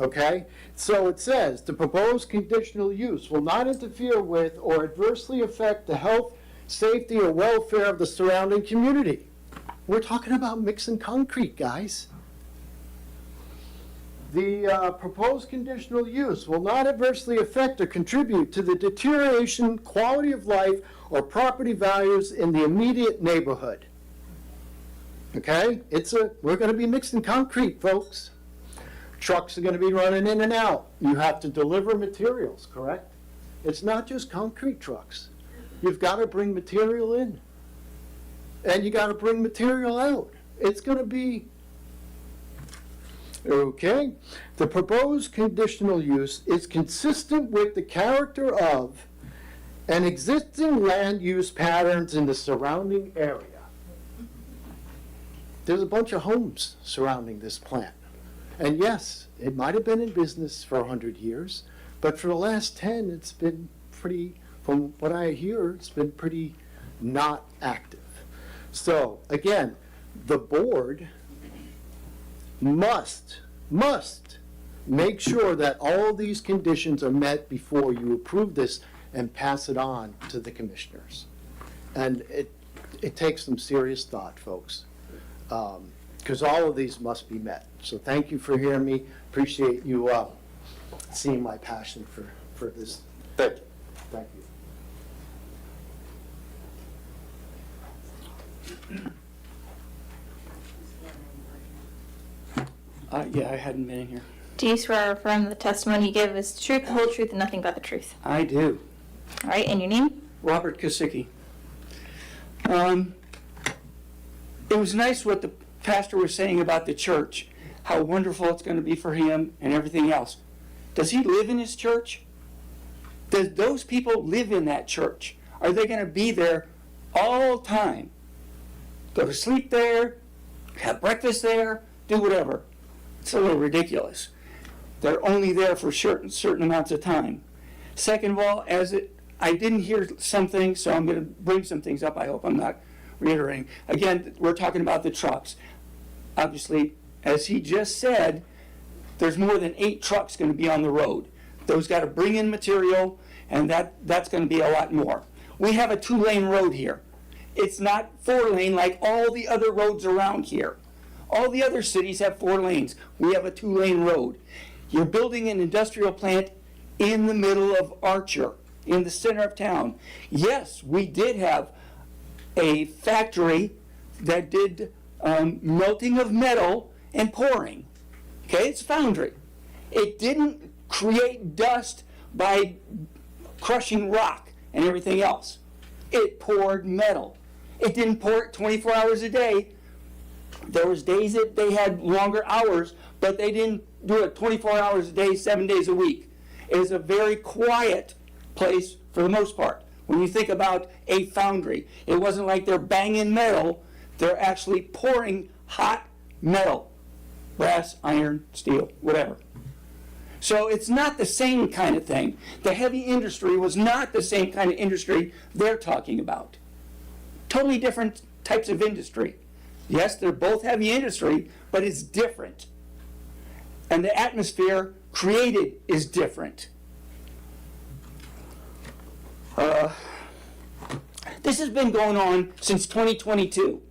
okay? So it says, the proposed conditional use will not interfere with or adversely affect the health, safety, or welfare of the surrounding community. We're talking about mixing concrete, guys. The proposed conditional use will not adversely affect or contribute to the deterioration, quality of life, or property values in the immediate neighborhood. Okay? We're going to be mixing concrete, folks. Trucks are going to be running in and out. You have to deliver materials, correct? It's not just concrete trucks. You've got to bring material in. And you got to bring material out. It's going to be, okay? The proposed conditional use is consistent with the character of and existing land use patterns in the surrounding area. There's a bunch of homes surrounding this plant. And yes, it might have been in business for 100 years, but for the last 10, it's been pretty, from what I hear, it's been pretty not active. So again, the board must make sure that all these conditions are met before you approve this and pass it on to the commissioners. And it takes some serious thought, folks. Because all of these must be met. So thank you for hearing me. Appreciate you seeing my passion for this. Thank you. Thank you. Yeah, I hadn't been in here. Do you swear or affirm the testimony you give is the truth, the whole truth, and nothing but the truth? I do. All right, and your name? Robert Kosicki. It was nice what the pastor was saying about the church, how wonderful it's going to be for him and everything else. Does he live in his church? Does those people live in that church? Are they going to be there all the time? Go to sleep there, have breakfast there, do whatever. It's a little ridiculous. They're only there for certain amounts of time. Second of all, I didn't hear something, so I'm going to bring some things up. I hope I'm not reiterating. Again, we're talking about the trucks. Obviously, as he just said, there's more than 8 trucks going to be on the road. Those got to bring in material, and that's gonna be a lot more. We have a 2-lane road here. It's not 4-lane like all the other roads around here. All the other cities have 4 lanes. We have a 2-lane road. You're building an industrial plant in the middle of Archer, in the center of town. Yes, we did have a factory that did melting of metal and pouring. Okay, it's a foundry. It didn't create dust by crushing rock and everything else. It poured metal. It didn't pour it 24 hours a day. There was days that they had longer hours, but they didn't do it 24 hours a day, 7 days a week. It was a very quiet place for the most part. When you think about a foundry, it wasn't like they're banging metal, they're actually pouring hot metal. Brass, iron, steel, whatever. So it's not the same kind of thing. The heavy industry was not the same kind of industry they're talking about. Totally different types of industry. Yes, they're both heavy industry, but it's different. And the atmosphere created is different. This has been going on since 2022.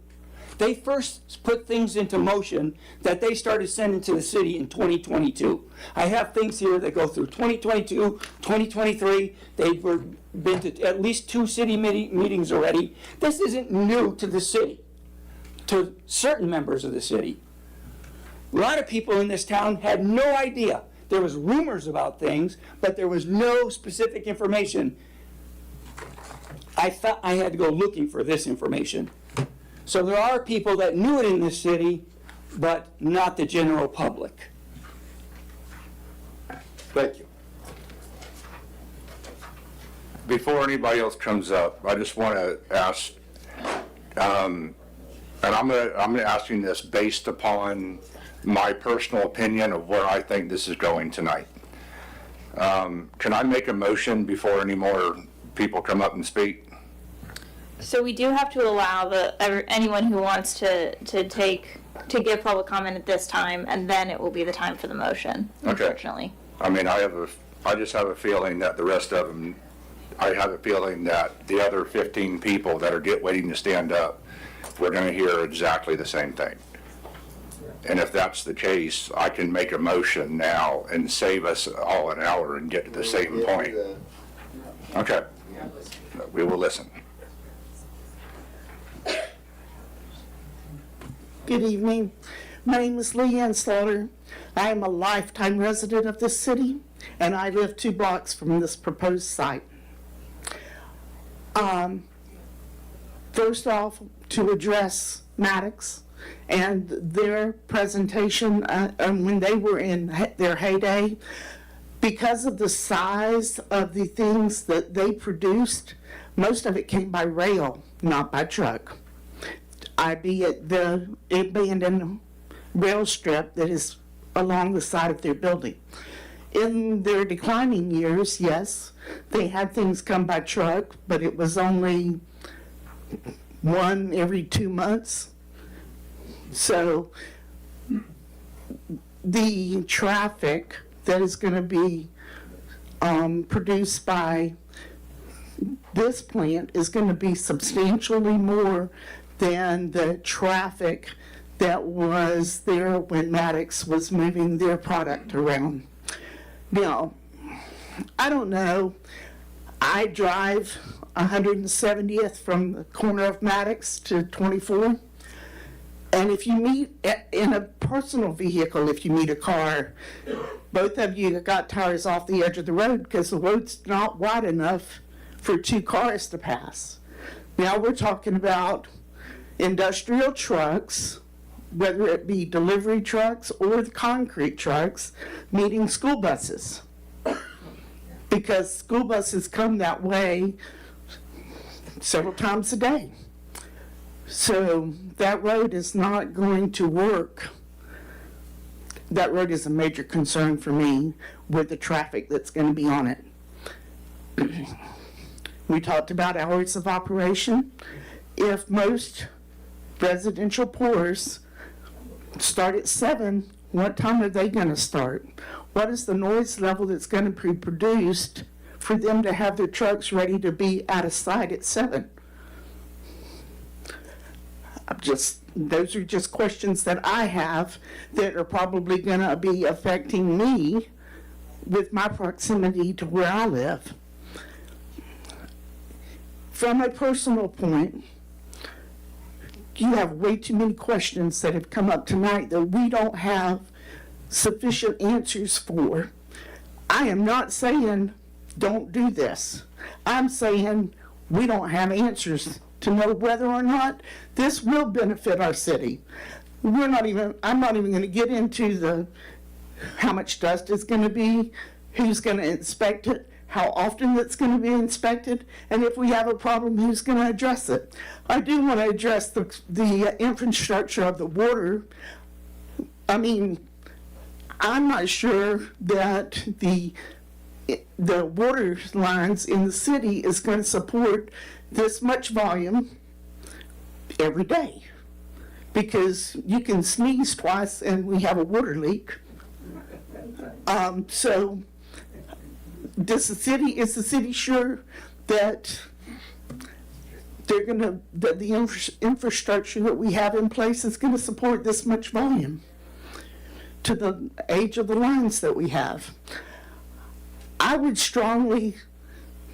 They first put things into motion that they started sending to the city in 2022. I have things here that go through 2022, 2023. They've been to at least 2 city meetings already. This isn't new to the city, to certain members of the city. A lot of people in this town had no idea. There was rumors about things, but there was no specific information. I thought I had to go looking for this information. So there are people that knew it in this city, but not the general public. Thank you. Before anybody else comes up, I just want to ask, and I'm asking this based upon my personal opinion of where I think this is going tonight. Can I make a motion before any more people come up and speak? So we do have to allow anyone who wants to give public comment at this time, and then it will be the time for the motion, unfortunately. I mean, I just have a feeling that the rest of them, I have a feeling that the other 15 people that are waiting to stand up, we're going to hear exactly the same thing. And if that's the case, I can make a motion now and save us all an hour and get to the same point. Okay. We will listen. Good evening. My name is Leanne Slaughter. I am a lifetime resident of this city, and I live 2 blocks from this proposed site. First off, to address Maddox and their presentation when they were in their heyday, because of the size of the things that they produced, most of it came by rail, not by truck. It being in a rail strip that is along the side of their building. In their declining years, yes, they had things come by truck, but it was only 1 every 2 months. So the traffic that is going to be produced by this plant is going to be substantially more than the traffic that was there when Maddox was moving their product around. Now, I don't know, I drive 170th from the corner of Maddox to 24, and if you meet in a personal vehicle, if you meet a car, both of you got tires off the edge of the road because the road's not wide enough for 2 cars to pass. Now we're talking about industrial trucks, whether it be delivery trucks or the concrete trucks, meeting school buses. Because school buses come that way several times a day. So that road is not going to work. That road is a major concern for me with the traffic that's going to be on it. We talked about hours of operation. If most residential pours start at 7, what time are they going to start? What is the noise level that's going to be produced for them to have their trucks ready to be out of sight at 7? Those are just questions that I have that are probably going to be affecting me with my proximity to where I live. From a personal point, you have way too many questions that have come up tonight that we don't have sufficient answers for. I am not saying don't do this. I'm saying we don't have answers to know whether or not this will benefit our city. I'm not even going to get into how much dust is going to be, who's going to inspect it, how often it's going to be inspected, and if we have a problem, who's going to address it. I do want to address the infrastructure of the water. I mean, I'm not sure that the water lines in the city is going to support this much volume every day, because you can sneeze twice and we have a water leak. So is the city sure that the infrastructure that we have in place is going to support this much volume to the age of the lines that we have? I would strongly,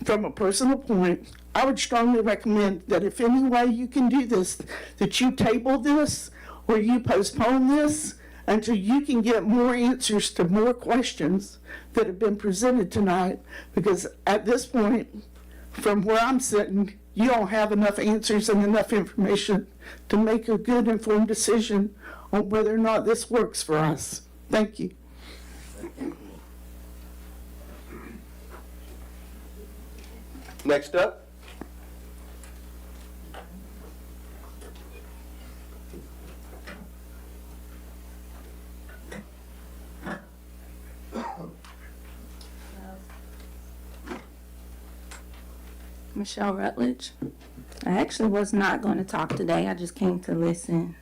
from a personal point, I would strongly recommend that if any way you can do this, that you table this or you postpone this until you can get more answers to more questions that have been presented tonight, because at this point, from where I'm sitting, you don't have enough answers and enough information to make a good informed decision on whether or not this works for us. Thank you. Next up. Michelle Rutledge. I actually was not going to talk today. I just came to listen.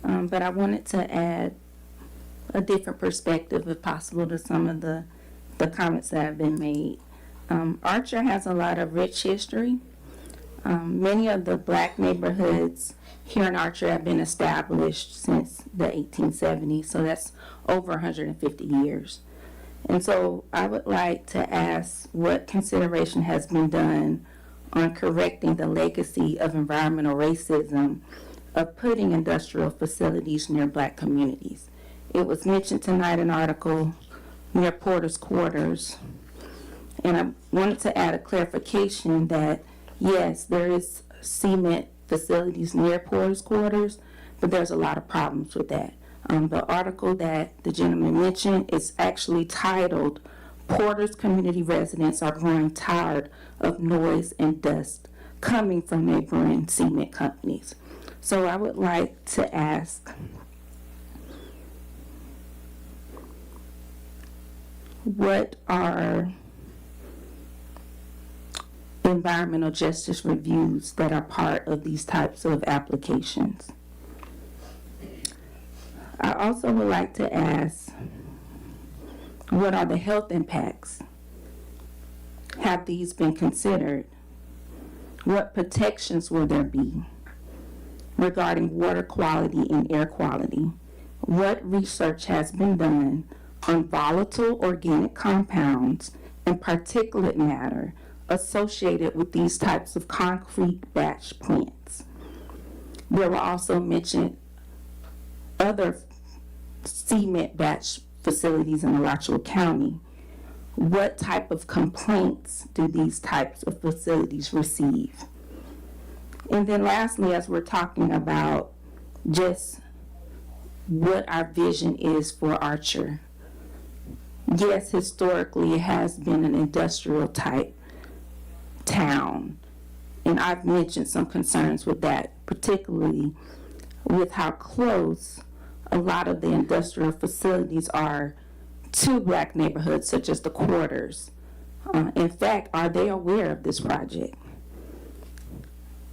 But I wanted to add a different perspective, if possible, to some of the comments that have been made. Archer has a lot of rich history. Many of the black neighborhoods here in Archer have been established since the 1870s, so that's over 150 years. And so I would like to ask what consideration has been done on correcting the legacy of environmental racism of putting industrial facilities near black communities. It was mentioned tonight in an article near Porter's Quarters, and I wanted to add a clarification that yes, there is cement facilities near Porter's Quarters, but there's a lot of problems with that. The article that the gentleman mentioned is actually titled, "Porter's Community Residents Are Growing Tired of Noise and Dust Coming from Neighboring Cement Companies." So I would like to ask, what are environmental justice reviews that are part of these types of applications? I also would like to ask, what are the health impacts? Have these been considered? What protections will there be regarding water quality and air quality? What research has been done on volatile organic compounds and particulate matter associated with these types of concrete batch plants? There were also mentioned other cement batch facilities in Alachua County. What type of complaints do these types of facilities receive? And then lastly, as we're talking about just what our vision is for Archer, yes, historically it has been an industrial type town, and I've mentioned some concerns with that, particularly with how close a lot of the industrial facilities are to black neighborhoods, such as the Quarters. In fact, are they aware of this project?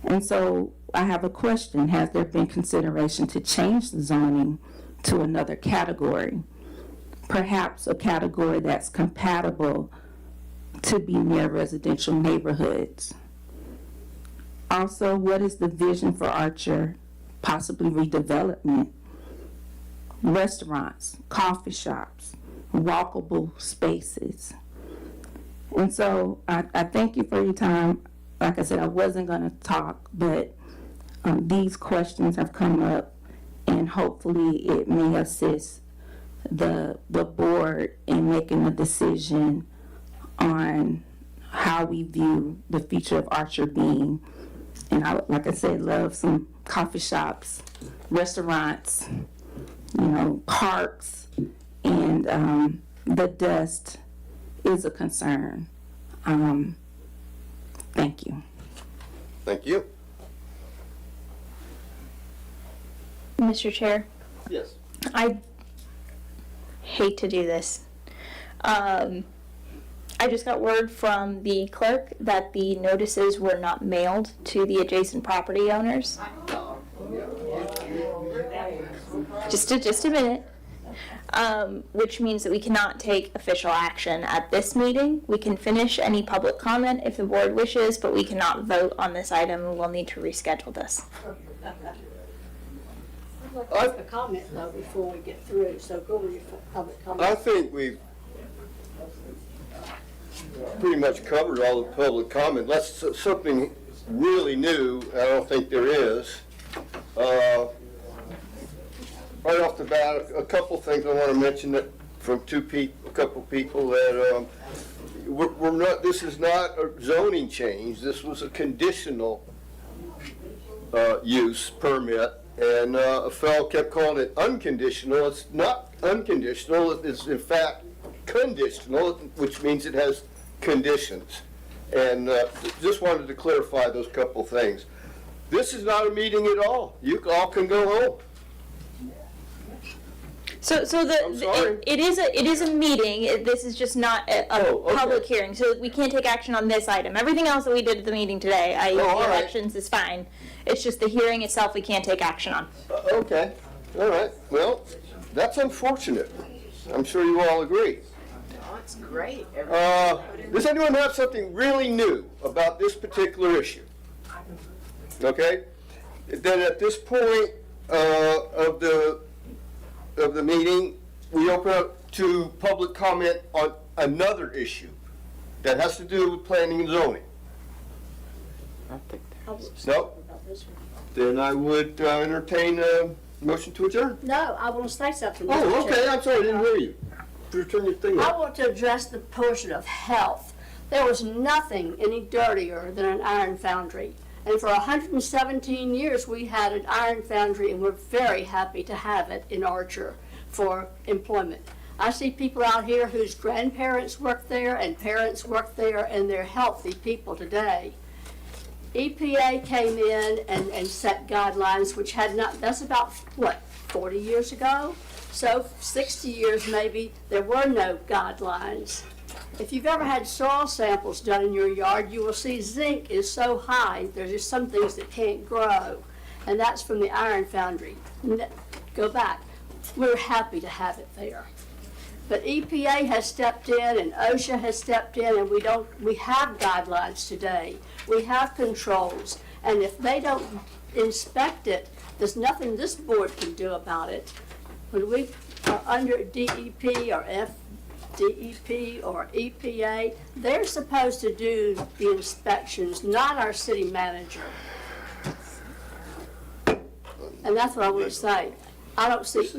And so I have a question. Has there been consideration to change the zoning to another category? Perhaps a category that's compatible to be near residential neighborhoods? Also, what is the vision for Archer, possibly redevelopment? Restaurants, coffee shops, walkable spaces. And so I thank you for your time. Like I said, I wasn't going to talk, but these questions have come up, and hopefully it may assist the board in making a decision on how we view the future of Archer being. And I, like I said, love some coffee shops, restaurants, parks, and the dust is a concern. Thank you. Thank you. Mr. Chair, Yes. I hate to do this. I just got word from the clerk that the notices were not mailed to the adjacent property owners. Just a minute. Which means that we cannot take official action at this meeting. We can finish any public comment if the board wishes, but we cannot vote on this item, and we'll need to reschedule this. I'd like to make a comment though before we get through, so go with your public comment. I think we've pretty much covered all the public comment. Unless something really new, I don't think there is. Right off the bat, a couple things I want to mention that from a couple people that we're not. This is not a zoning change. This was a conditional use permit, and a fellow kept calling it unconditional. It's not unconditional. It's in fact conditional, which means it has conditions. And just wanted to clarify those couple things. This is not a meeting at all. You all can go home. So it is a meeting. This is just not a okay. public hearing. So we can't take action on this item. Everything else that we did at the meeting today, all right. elections is fine. It's just the hearing itself we can't take action on. Okay, all right. Well, that's unfortunate. I'm sure you all agree. Oh, it's great. Does anyone have something really new about this particular issue? Okay? Then at this point of the meeting, we open up to public comment on another issue that has to do with planning and zoning. No? Then I would entertain a motion to adjourn. No, I want to say something. Oh, Mr. okay, Chair. I'm sorry, I didn't hear you. Turn your thing I on. want to address the portion of health. There was nothing any dirtier than an iron foundry. And for 117 years, we had an iron foundry, and we're very happy to have it in Archer for employment. I see people out here whose grandparents worked there and parents worked there, and they're healthy people today. EPA came in and set guidelines which had not, that's about, 40 years ago? So 60 years maybe, there were no guidelines. If you've ever had soil samples done in your yard, you will see zinc is so high, there's just some things that can't grow. And that's from the iron foundry. Go back. We're happy to have it there. But EPA has stepped in and OSHA has stepped in, and we have guidelines today. We have controls. And if they don't inspect it, there's nothing this board can do about it. When we are under DEP or DEP or EPA, they're supposed to do the inspections, not our city manager. And that's what I want to say. I don't see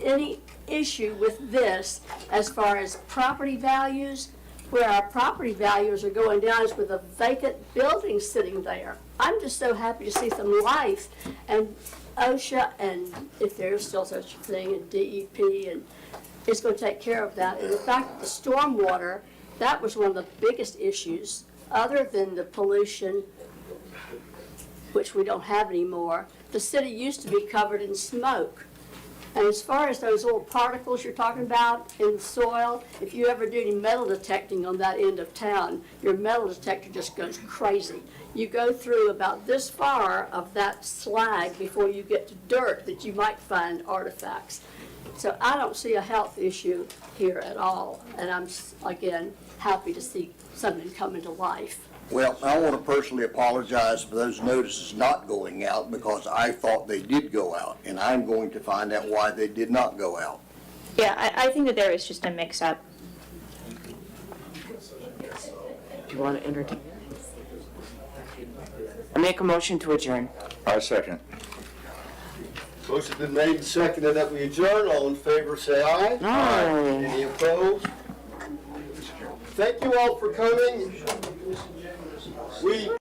any issue with this as far as property values. Where our property values are going down is with a vacant building sitting there. I'm just so happy to see some life, and OSHA, and if there's still such a thing, and DEP, and it's going to take care of that. And the fact that the stormwater, that was one of the biggest issues, other than the pollution, which we don't have anymore. The city used to be covered in smoke. And as far as those little particles you're talking about in the soil, if you ever do any metal detecting on that end of town, your metal detector just goes crazy. You go through about this far of that slag before you get to dirt that you might find artifacts. So I don't see a health issue here at all, and I'm, again, happy to see something come into life. Well, I want to personally apologize for those notices not going out because I thought they did go out, and I'm going to find out why they did not go out. Yeah, I think that there is just a mix-up. Do you want to entertain? I make a motion to adjourn. I second. Motion's been made and seconded that we adjourn. All in favor, say aye. Aye. Any opposed? Thank you all for coming. We